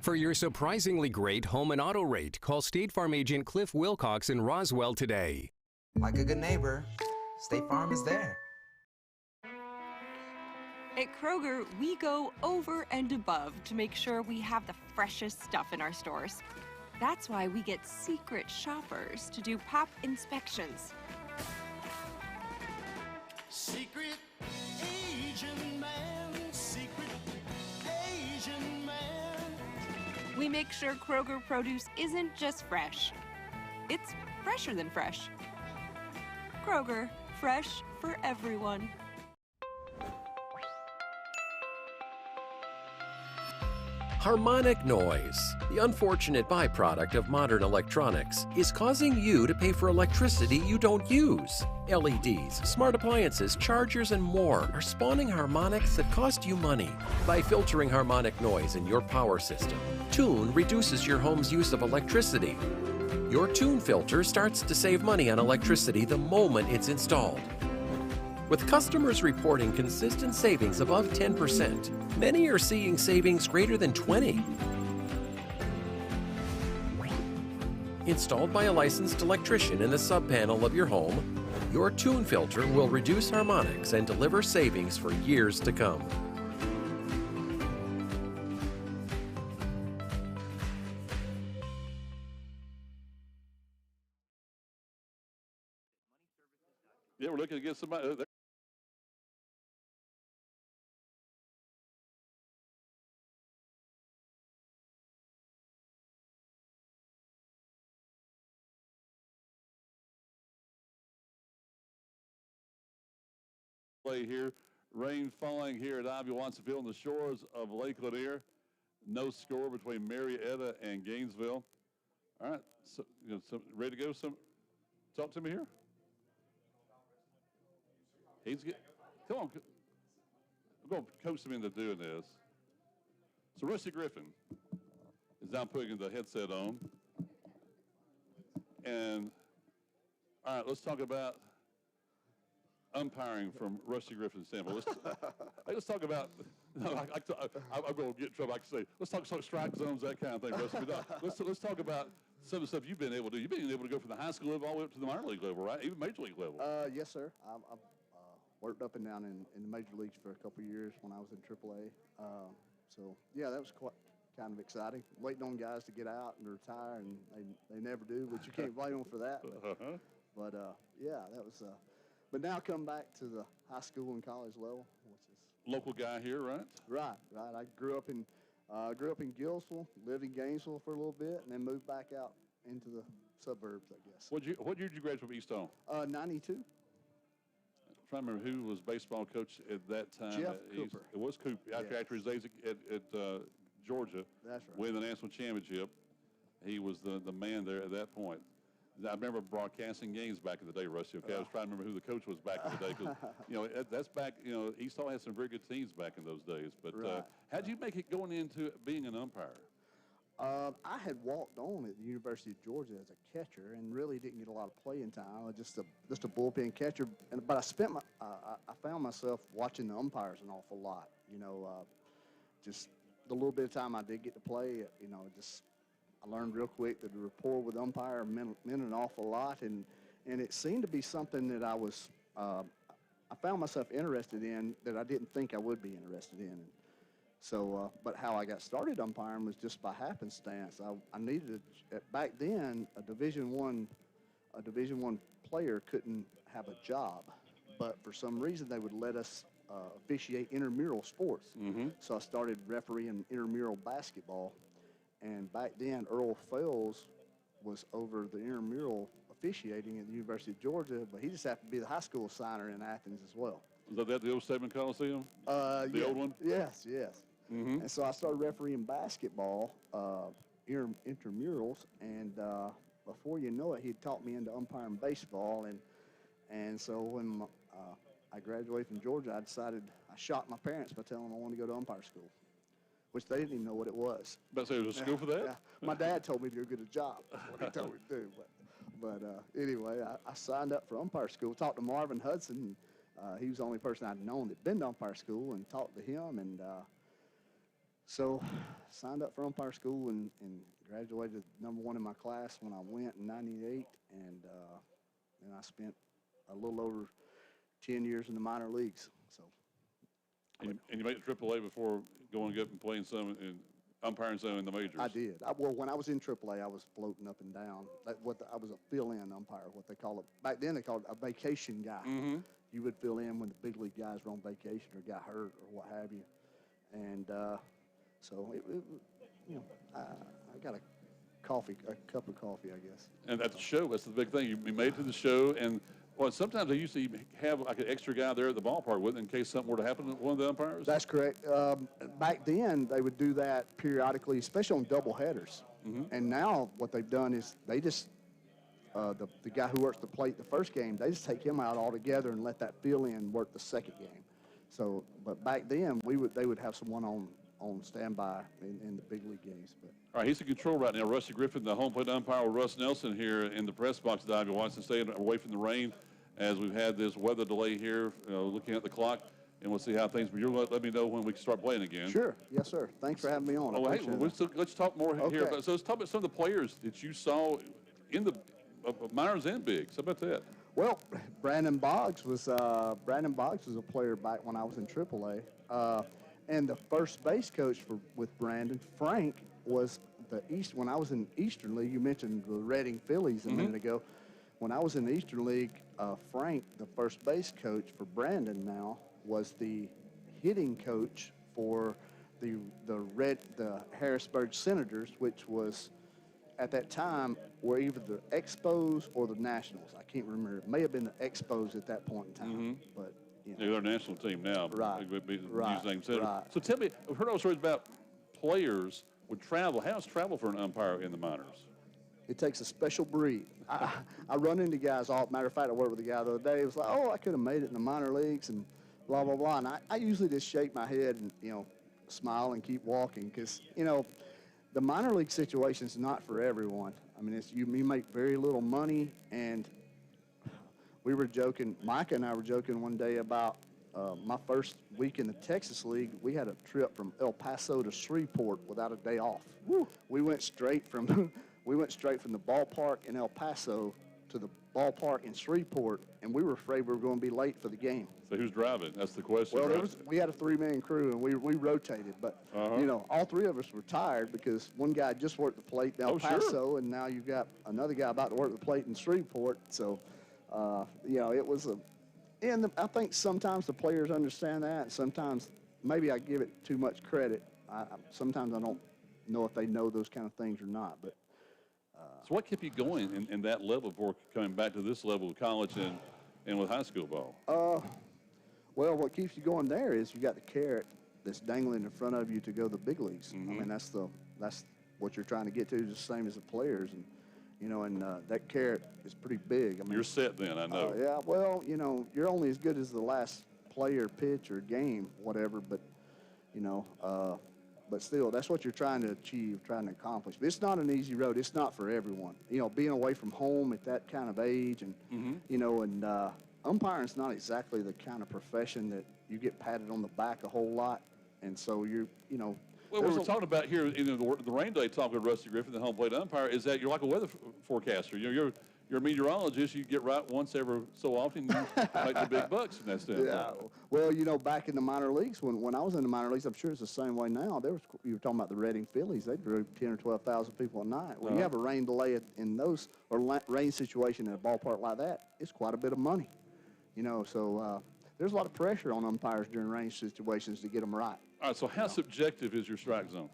For your surprisingly great home and auto rate, call State Farm agent Cliff Wilcox in Roswell today. Like a good neighbor, State Farm is there. At Kroger, we go over and above to make sure we have the freshest stuff in our stores. That's why we get secret shoppers to do pop inspections. Secret Asian man, secret Asian man. We make sure Kroger produce isn't just fresh. It's fresher than fresh. Kroger, fresh for everyone. Harmonic noise, the unfortunate byproduct of modern electronics, is causing you to pay for electricity you don't use. LEDs, smart appliances, chargers, and more are spawning harmonics that cost you money. By filtering harmonic noise in your power system, Tune reduces your home's use of electricity. Your Tune filter starts to save money on electricity the moment it's installed. With customers reporting consistent savings above 10%, many are seeing savings greater than 20%. Installed by a licensed electrician in the sub-panel of your home, your Tune filter will reduce harmonics and deliver savings for years to come. Yeah, we're looking to get somebody. Play here, rain falling here at Ivy Watson Field on the shores of Lake Lanier. No score between Marietta and Gainesville. All right, so, ready to go? Talk to me here. Come on. I'm going to coach him into doing this. So Rusty Griffin is now putting the headset on. And, all right, let's talk about umpiring from Rusty Griffin's standpoint. Let's talk about, no, I'm going to get in trouble. I can say, let's talk strike zones, that kind of thing, Rusty. But no, let's talk about some of the stuff you've been able to do. You've been able to go from the high school level all the way up to the minor league level, right? Even major league level. Yes, sir. I've worked up and down in the major leagues for a couple of years when I was in AAA. So, yeah, that was quite kind of exciting. Waiting on guys to get out and retire, and they never do, but you can't blame them for that. But yeah, that was but now come back to the high school and college level, which is local guy here, right? Right. I grew up in Gainesville, lived in Gainesville for a little bit, and then moved back out into the suburbs, I guess. What year did you graduate from East Home? 92. I'm trying to remember who was baseball coach at that time. Jeff Cooper. It was Cooper. After his days at Georgia, that's right, winning the national championship, he was the man there at that point. I remember broadcasting games back in the day, Rusty. Okay, I was trying to remember who the coach was back in the day because that's back. East Hall had some very good teams back in those days. But right. How did you make it going into being an umpire? I had walked on at the University of Georgia as a catcher and really didn't get a lot of playing time. I was just a bullpen catcher. But I found myself watching the umpires an awful lot. Just the little bit of time I did get to play, I learned real quick that the rapport with the umpire meant an awful lot, and it seemed to be something that I found myself interested in that I didn't think I would be interested in. So, but how I got started umpiring was just by happenstance. I needed back then a Division I player couldn't have a job, but for some reason they would let us officiate intramural sports. Mm-hmm. So I started refereeing intramural basketball. And back then, Earl Fells was over the intramural officiating at the University of Georgia, but he just happened to be the high school signer in Athens as well. Was that the old Saban Coliseum? The old one? Yes. Mm-hmm. And so I started refereeing basketball, intramurals, and before you know it, he taught me into umpiring baseball. And so when I graduated from Georgia, I shocked my parents by telling them I wanted to go to umpire school, which they didn't even know what it was. But so there was a school for that? Yeah. My dad told me to go get a job. That's what he told me to do. But anyway, I signed up for umpire school, talked to Marvin Hudson. He was the only person I'd known that been to umpire school, and talked to him. And so signed up for umpire school and graduated #1 in my class when I went in '98. And then I spent a little over 10 years in the minor leagues. So. And you made it AAA before going up and playing some and umpiring some in the majors. I did. Well, when I was in AAA, I was floating up and down. I was a fill-in umpire, what they call it. Back then, they called it a vacation guy. Mm-hmm. You would fill in when the big league guys were on vacation or got hurt or what have you. And so I got a cup of coffee, I guess. And at the show, that's the big thing. You made it to the show, and well, sometimes they used to have like an extra guy there at the ballpark with, in case something were to happen to one of the umpires. That's correct. Back then, they would do that periodically, especially on double headers. Mm-hmm. And now what they've done is they just the guy who works the plate the first game, they just take him out altogether and let that fill-in work the second game. So, but back then they would have someone on standby in the big league games. But. All right, he's in control right now. Rusty Griffin, the home plate umpire, with Russ Nelson here in the press box at Ivy-Watson Stadium, away from the rain, as we've had this weather delay here, looking at the clock, and we'll see how things. But you're going to let me know when we can start playing again. Sure, yes, sir. Thanks for having me on. Oh, hey, let's talk more here. So let's talk about some of the players that you saw in the minors and bigs. How about that? Well, Brandon Boggs was a player back when I was in AAA. And the first base coach with Brandon, Frank, was when I was in Eastern League. You mentioned the Reading Phillies a minute ago. When I was in the Eastern League, Frank, the first base coach for Brandon now, was the hitting coach for the Harrisburg Senators, which was at that time were either the Expos or the Nationals. I can't remember. It may have been the Expos at that point in time, mm-hmm. but. They're a national team now. Right. Right. So tell me, I've heard all stories about players would travel. How's travel for an umpire in the minors? It takes a special breed. I run into guys matter of fact, I worked with a guy the other day. He was like, oh, I could have made it in the minor leagues and blah, blah, blah. And I usually just shake my head and, smile and keep walking because, you know, the minor league situation is not for everyone. I mean, you make very little money, and we were joking, Micah and I were joking one day about my first week in the Texas League. We had a trip from El Paso to Shreveport without a day off. Woo. We went straight from the ballpark in El Paso to the ballpark in Shreveport, and we were afraid we were going to be late for the game. So who's driving? That's the question. Well, right? we had a 3-man crew, and we rotated. But, you know, all 3 of us were tired because one guy just worked the plate in El Paso, and now you've got another guy about to work the plate in Shreveport. So, you know, it was I think sometimes the players understand that, and sometimes maybe I give it too much credit. Sometimes I don't know if they know those kind of things or not. But so what kept you going in that level before coming back to this level of college and with high school ball? Well, what keeps you going there is you got the carrot that's dangling in front of you to go to the big leagues. I mean, that's what you're trying to get to, just the same as the players. And, you know, and that carrot is pretty big. I mean, you're set then, I know. Yeah, well, you know, you're only as good as the last player, pitch, or game, whatever. But, you know, but still, that's what you're trying to achieve, trying to accomplish. But it's not an easy road. It's not for everyone. You know, being away from home at that kind of age, and you know, and umpiring is not exactly the kind of profession that you get patted on the back a whole lot, and so you know. Well, what we're talking about here in the rain day talk with Rusty Griffin, the home plate umpire, is that you're like a weather forecaster. You're a meteorologist. You get right once every so often, you make the big bucks from that standpoint. Yeah. Well, you know, back in the minor leagues, when I was in the minor leagues, I'm sure it's the same way now. You were talking about the Reading Phillies. They drew 10 or 12,000 people a night. When you have a rain delay in those, or rain situation in a ballpark like that, it's quite a bit of money. You know, so there's a lot of pressure on umpires during rain situations to get them right. All right, so how subjective is your strike zone?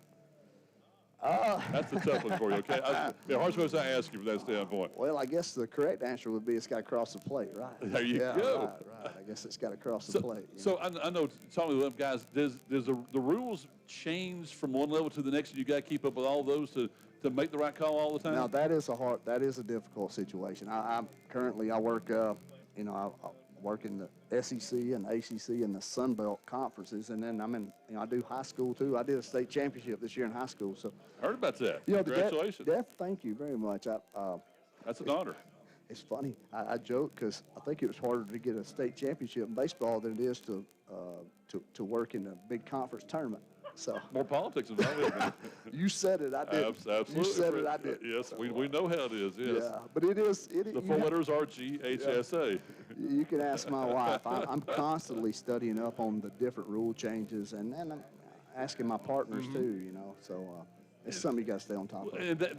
That's a tough one for you, okay? Hard supposed to ask you from that standpoint. Well, I guess the correct answer would be it's got to cross the plate, right? There you go. Right. I guess it's got to cross the plate. So I know, talking to them guys, does the rules change from one level to the next, and you got to keep up with all those to make the right call all the time? Now, that is a difficult situation. I work, you know, I work in the SEC and ACC and the Sun Belt conferences, and then I do high school too. I did a state championship this year in high school. So I heard about that. You know, congratulations. Thank you very much. That's an honor. It's funny. I joke because I think it was harder to get a state championship in baseball than it is to work in a big conference tournament. So more politics involved. You said it, I did. Absolutely. You said it, I did. Yes, so, we know how it is. Yes. Yeah, but it is. The 4 letters are GHSA. Yeah. You can ask my wife. I'm constantly studying up on the different rule changes, and I'm asking my partners too. You know, so it's something you got to stay on top of. And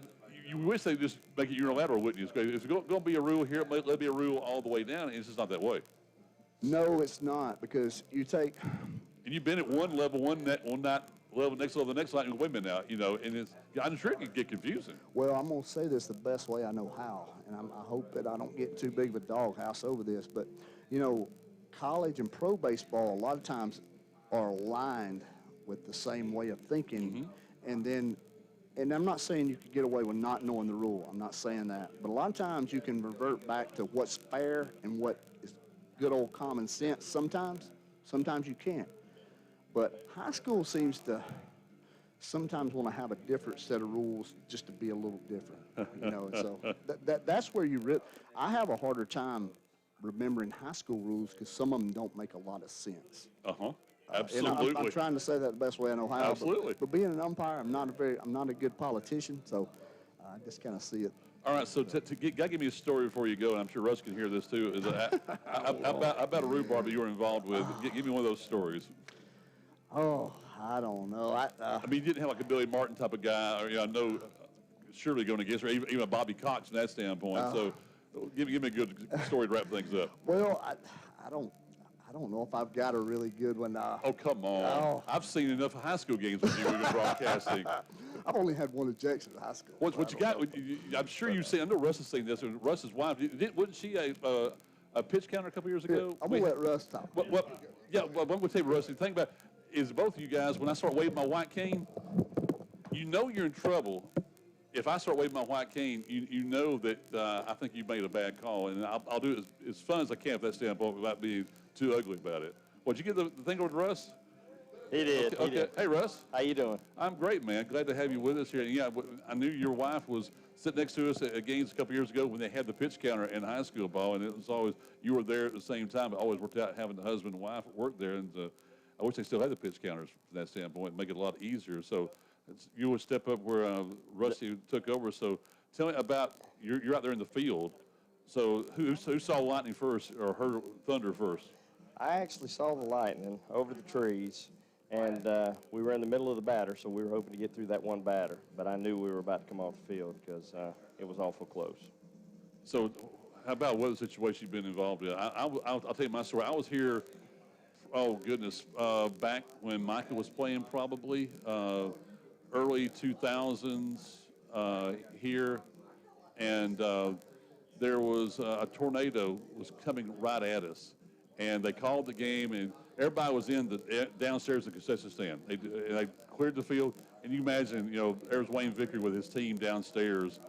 you wish they just make it unilateral, wouldn't you? If it's going to be a rule here, let it be a rule all the way down. It's just not that way. No, it's not, because you take. And you've been at one level, next level, the next line, wait a minute now, you know, and I'm sure it can get confusing. Well, I'm going to say this the best way I know how, and I hope that I don't get too big of a doghouse over this, but, you know, college and pro baseball a lot of times are aligned with the same way of thinking, and I'm not saying you could get away with not knowing the rule. I'm not saying that. But a lot of times you can revert back to what's fair and what is good old common sense sometimes. Sometimes you can't. But high school seems to sometimes want to have a different set of rules just to be a little different, you know. So that's where I have a harder time remembering high school rules because some of them don't make a lot of sense. Absolutely. And I'm trying to say that the best way I know how. Absolutely. But being an umpire, I'm not a good politician, so I just kind of see it. All right, so give me a story before you go, and I'm sure Russ can hear this too. Is about a rhubarb you were involved with? Give me one of those stories. Oh, I don't know. I mean, you didn't have like a Billy Martin type of guy, or I know surely going against, or even a Bobby Cox from that standpoint. So, give me a good story to wrap things up. Well, I don't know if I've got a really good one. Oh, come on! I've seen enough high school games with you in broadcasting. I've only had one ejection in high school. What you got? I'm sure you've seen. I know Russ has seen this. Russ's wife wasn't she a pitch counter a couple years ago? I'm gonna let Russ talk. I'm gonna tell you, Russ. The thing about is both of you guys, when I start waving my white cane, you know you're in trouble. If I start waving my white cane, you know that I think you made a bad call, and I'll do it as fun as I can from that standpoint without being too ugly about it. Did you get the thing over to Russ? He did. Okay. He did. Hey, Russ. How you doing? I'm great, man. Glad to have you with us here. And yeah, I knew your wife was sitting next to us at games a couple years ago when they had the pitch counter in high school ball, and it was always you were there at the same time. It always worked out having the husband and wife work there, and I wish they still had the pitch counters from that standpoint, make it a lot easier. So you would step up where Rusty took over. So tell me about you're out there in the field. So who saw lightning first or heard thunder first? I actually saw the lightning over the trees, and we were in the middle of the batter, so we were hoping to get through that one batter. But I knew we were about to come off the field because it was awful close. So how about weather situation you've been involved in? I'll tell you my story. I was here, oh, goodness, back when Micah was playing probably, early 2000s here, and there was a tornado was coming right at us, and they called the game, and everybody was in the downstairs in the concession stand. They cleared the field, and you imagine, there's Wayne Vickery with his team downstairs.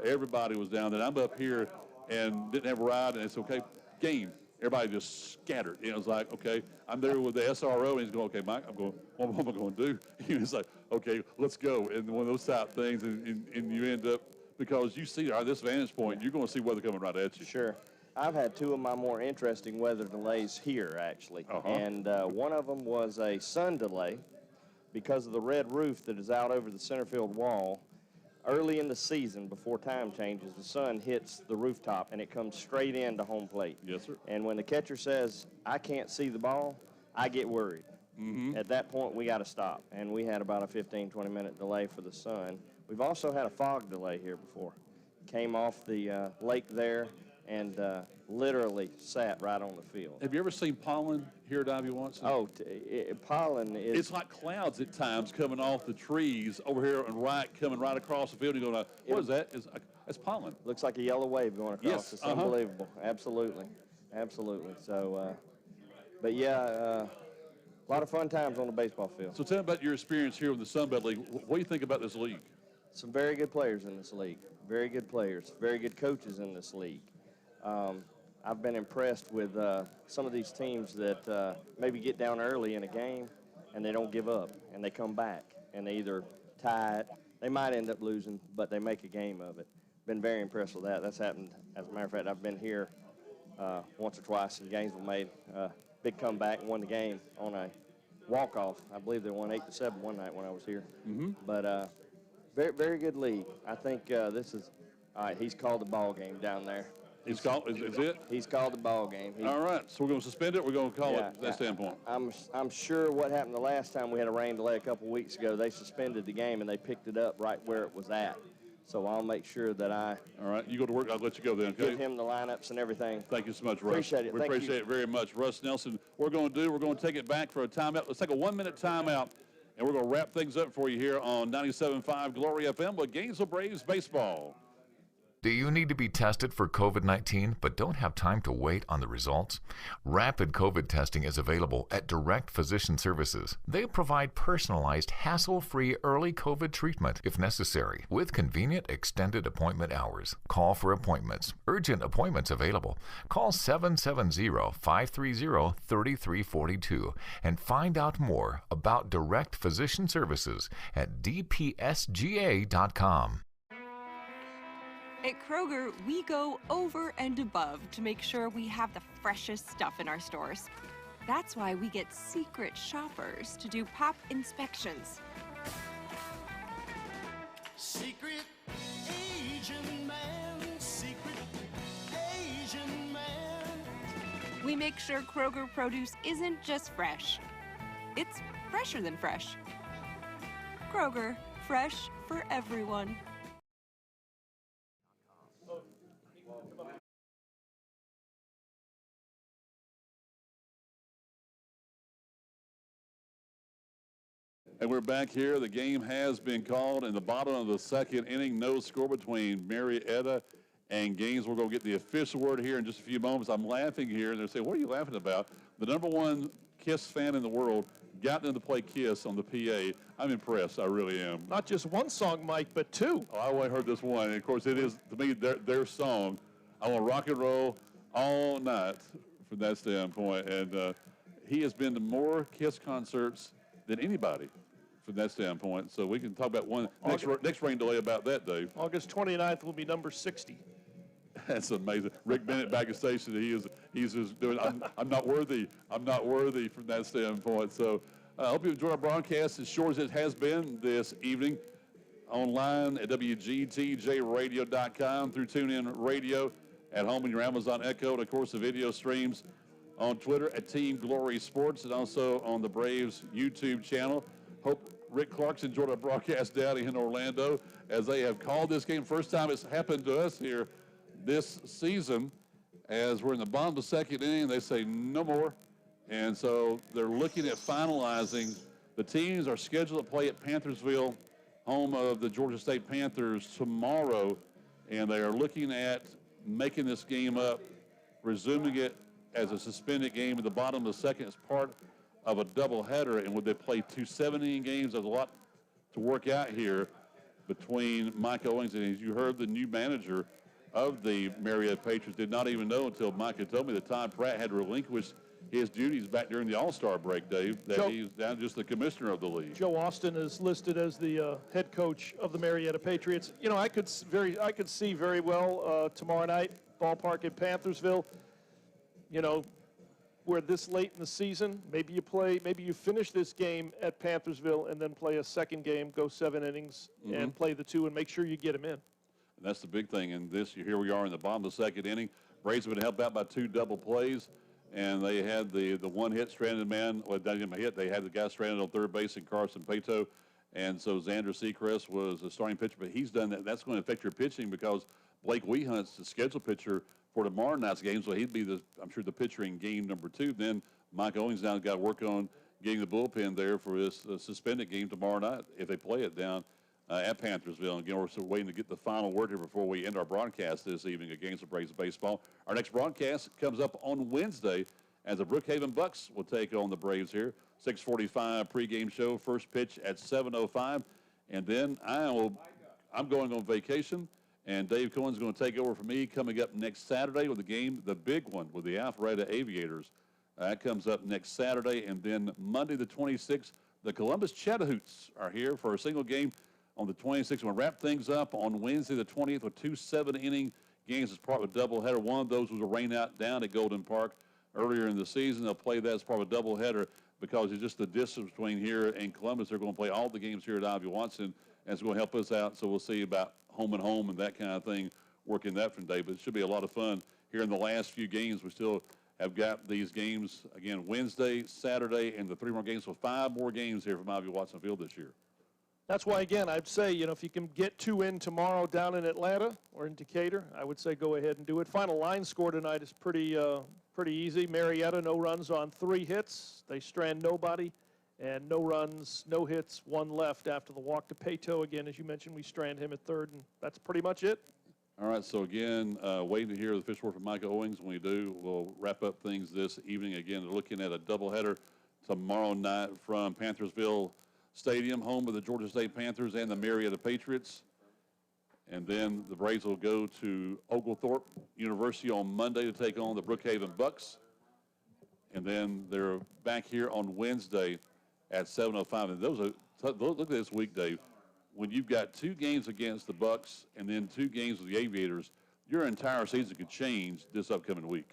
Everybody was down there. I'm up here and didn't have a ride, and it's okay, game. Everybody just scattered. It was like, okay, I'm there with the SRO, and he's going, okay, Mike, what am I going to do? He's like, okay, let's go. And one of those type things, and you end up, because you see this vantage point, you're going to see weather coming right at you. Sure. I've had two of my more interesting weather delays here, actually. And one of them was a sun delay because of the red roof that is out over the center field wall. Early in the season, before time changes, the sun hits the rooftop, and it comes straight into home plate. Yes, sir. And when the catcher says, I can't see the ball, I get worried. Mm-hmm. At that point, we got to stop. And we had about a 15, 20-minute delay for the sun. We've also had a fog delay here before. Came off the lake there and literally sat right on the field. Have you ever seen pollen here at Ivy Watson? Oh, pollen is... It's like clouds at times coming off the trees over here and coming right across the field. And you're going, what is that? It's pollen. Looks like a yellow wave going across. Yes. It's unbelievable. Absolutely. Absolutely. So, but yeah, a lot of fun times on the baseball field. So tell me about your experience here with the Sun Belt League. What do you think about this league? Some very good players in this league. Very good players. Very good coaches in this league. I've been impressed with some of these teams that maybe get down early in a game and they don't give up and they come back and they either tie it. They might end up losing, but they make a game of it. Been very impressed with that. That's happened. As a matter of fact, I've been here once or twice, and Gainesville made a big comeback and won the game on a walk-off. I believe they won 8-7 one night when I was here. Mm-hmm. But very, very good league. I think this is all right. He's called the ball game down there. He's called. Is it? He's called the ball game. All right. So we're going to suspend it. We're going to call it that standpoint. I'm sure what happened the last time we had a rain delay a couple weeks ago. They suspended the game and they picked it up right where it was at. So I'll make sure that I. All right. You go to work. I'll let you go then. Okay. Give him the lineups and everything. Thank you so much, Russ. Appreciate it. We appreciate it very much, Russ Nelson. We're going to take it back for a timeout. Let's take a 1-minute timeout. And we're going to wrap things up for you here on 97.5 Glory FM with Gainesville Braves baseball. Do you need to be tested for COVID-19 but don't have time to wait on the results? Rapid COVID testing is available at Direct Physician Services. They provide personalized, hassle-free early COVID treatment if necessary with convenient extended appointment hours. Call for appointments. Urgent appointments available. Call 770-530-3342 and find out more about Direct Physician Services at dpsga.com. At Kroger, we go over and above to make sure we have the freshest stuff in our stores. That's why we get secret shoppers to do pop inspections. Secret Asian man, secret Asian man. We make sure Kroger produce isn't just fresh. It's fresher than fresh. Kroger, fresh for everyone. And we're back here. The game has been called in the bottom of the second inning. No score between Marietta and Gainesville. We're going to get the official word here in just a few moments. I'm laughing here, and they're saying, what are you laughing about? The #1 KISS fan in the world got them to play KISS on the PA. I'm impressed. I really am. Not just one song, Mike, but two. Oh, I only heard this one. And of course, it is, to me, their song. I want to rock and roll all night from that standpoint. And he has been to more KISS concerts than anybody from that standpoint. So we can talk about one next rain delay about that, Dave. August 29th will be number 60. That's amazing. Rick Bennett back at station. He's just doing. I'm not worthy. I'm not worthy from that standpoint. So I hope you enjoy our broadcast as short as it has been this evening. Online at WGTJRadio.com, through TuneIn Radio, at home in your Amazon Echo, and of course the video streams on Twitter at Team Glory Sports, and also on the Braves YouTube channel. Hope Rick Clark's enjoyed our broadcast down in Orlando, as they have called this game. First time it's happened to us here this season, as we're in the bottom of the second inning. They say no more, and so they're looking at finalizing. The teams are scheduled to play at Panthersville, home of the Georgia State Panthers, tomorrow, and they are looking at making this game up, resuming it as a suspended game at the bottom of the second as part of a doubleheader. And would they play 2 7-inning games? There's a lot to work out here between Mike Owings, and as you heard, the new manager of the Marietta Patriots did not even know until Mike had told me that Todd Pratt had relinquished his duties back during the All-Star break, Dave, that he's now just the commissioner of the league. Joe Austin is listed as the head coach of the Marietta Patriots. You know, I could see very well tomorrow night, ballpark in Panthersville. You know, we're this late in the season. Maybe you finish this game at Panthersville and then play a second game, go 7 innings, and play the 2 and make sure you get them in. And that's the big thing. And here we are in the bottom of the second inning. Braves have been helped out by 2 double plays. And they had the one hit stranded man. Well, they didn't hit. They had the guy stranded on third base in Carson Pato. And so Xander Sechrest was a starting pitcher, but he's done that. That's going to affect your pitching because Blake Wehunt's the scheduled pitcher for tomorrow night's game. So he'd be, I'm sure, the pitcher in game number 2. Then Mike Owings now got to work on getting the bullpen there for this suspended game tomorrow night if they play it down at Panthersville. And again, we're still waiting to get the final word here before we end our broadcast this evening against the Braves baseball. Our next broadcast comes up on Wednesday as the Brookhaven Bucks will take on the Braves here. 6:45 pregame show, first pitch at 7:05. And then I'm going on vacation, and Dave Cohen's going to take over for me coming up next Saturday with the game, the big one, with the Alpharetta Aviators. That comes up next Saturday. And then Monday the 26th, the Columbus Chattahoots are here for a single game on the 26th. We'll wrap things up on Wednesday the 20th with 2 7-inning games as part of a doubleheader. One of those was a rainout down at Golden Park earlier in the season. They'll play that as part of a doubleheader because it's just the distance between here and Columbus. They're going to play all the games here at Ivy Watson, and it's going to help us out. So we'll see about home and that kind of thing, working that from day. But it should be a lot of fun here in the last few games. We still have got these games, again, Wednesday, Saturday, and the 3 more games. So 5 more games here from Ivy Watson Field this year. That's why, again, I'd say, you know, if you can get 2 in tomorrow down in Atlanta or in Decatur, I would say go ahead and do it. Final line score tonight is pretty easy. Marietta, no runs on 3 hits. They strand nobody, and no runs, no hits, 1 left after the walk to Pato. Again, as you mentioned, we strand him at third, and that's pretty much it. All right, so again, waiting to hear the official word from Mike Owings. When we do, we'll wrap up things this evening. Again, looking at a doubleheader tomorrow night from Panthersville Stadium, home of the Georgia State Panthers and the Marietta Patriots. And then the Braves will go to Oglethorpe University on Monday to take on the Brookhaven Bucks. And then they're back here on Wednesday at 7:05. And look at this week, Dave. When you've got 2 games against the Bucks and then 2 games with the Aviators, your entire season could change this upcoming week.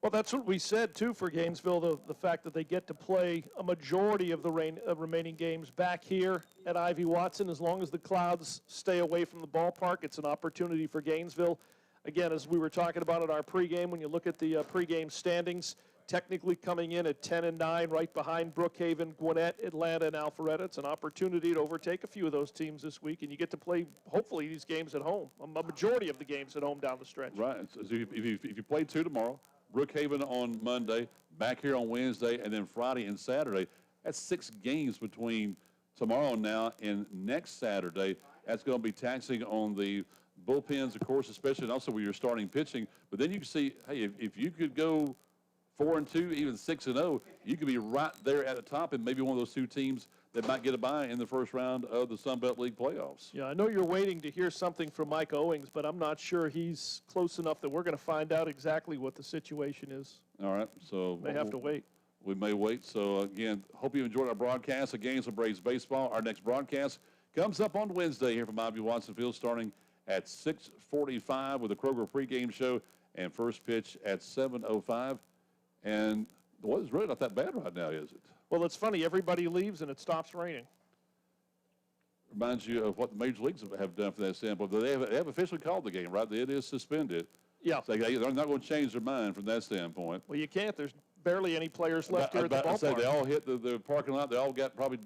Well, that's what we said, too, for Gainesville, the fact that they get to play a majority of the remaining games back here at Ivy Watson. As long as the clouds stay away from the ballpark, it's an opportunity for Gainesville. Again, as we were talking about in our pregame, when you look at the pregame standings, technically coming in at 10-9, right behind Brookhaven, Gwinnett, Atlanta, and Alpharetta. It's an opportunity to overtake a few of those teams this week, and you get to play, hopefully, these games at home, a majority of the games at home down the stretch. Right. So if you play 2 tomorrow, Brookhaven on Monday, back here on Wednesday, and then Friday and Saturday. That's 6 games between tomorrow now and next Saturday. That's going to be taxing on the bullpens, of course, especially, and also when you're starting pitching. But then you can see, hey, if you could go 4-2, even 6-0, you could be right there at the top and maybe one of those 2 teams that might get a bye in the first round of the Sun Belt League playoffs. Yeah, I know you're waiting to hear something from Mike Owings, but I'm not sure he's close enough that we're going to find out exactly what the situation is. All right, so May have to wait. we may wait. So, again, hope you enjoyed our broadcast of Gainesville Braves baseball. Our next broadcast comes up on Wednesday here from Ivy Watson Field, starting at 6:45 with the Kroger pregame show and first pitch at 7:05. And the weather's really not that bad right now, is it? Well, it's funny. Everybody leaves and it stops raining. Reminds you of what the major leagues have done from that standpoint. They have officially called the game, right? It is suspended. Yeah. So they're not going to change their mind from that standpoint. Well, you can't. There's barely any players left here at the ballpark. Say they all hit the parking lot. They all got probably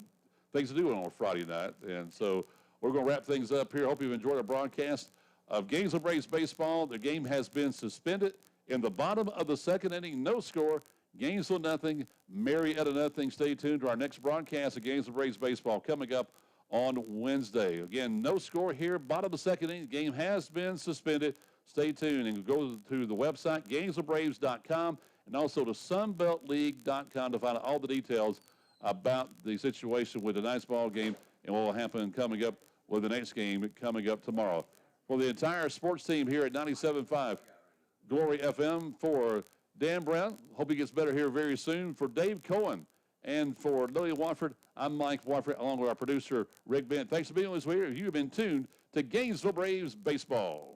things to do on a Friday night. And so we're going to wrap things up here. Hope you've enjoyed our broadcast of Gainesville Braves baseball. The game has been suspended in the bottom of the second inning. No score. Gainesville nothing. Marietta nothing. Stay tuned to our next broadcast of Gainesville Braves baseball coming up on Wednesday. Again, no score here. Bottom of the second inning. The game has been suspended. Stay tuned and go to the website, GainesvilleBraves.com, and also to SunBeltLeague.com to find out all the details about the situation with tonight's ball game and what will happen coming up with the next game coming up tomorrow. For the entire sports team here at 97.5 Glory FM, for Dan Brown, hope he gets better here very soon. For Dave Cohen and for Lily Watford, I'm Mike Watford, along with our producer, Rick Bent. Thanks for being with us here. You've been tuned to Gainesville Braves baseball.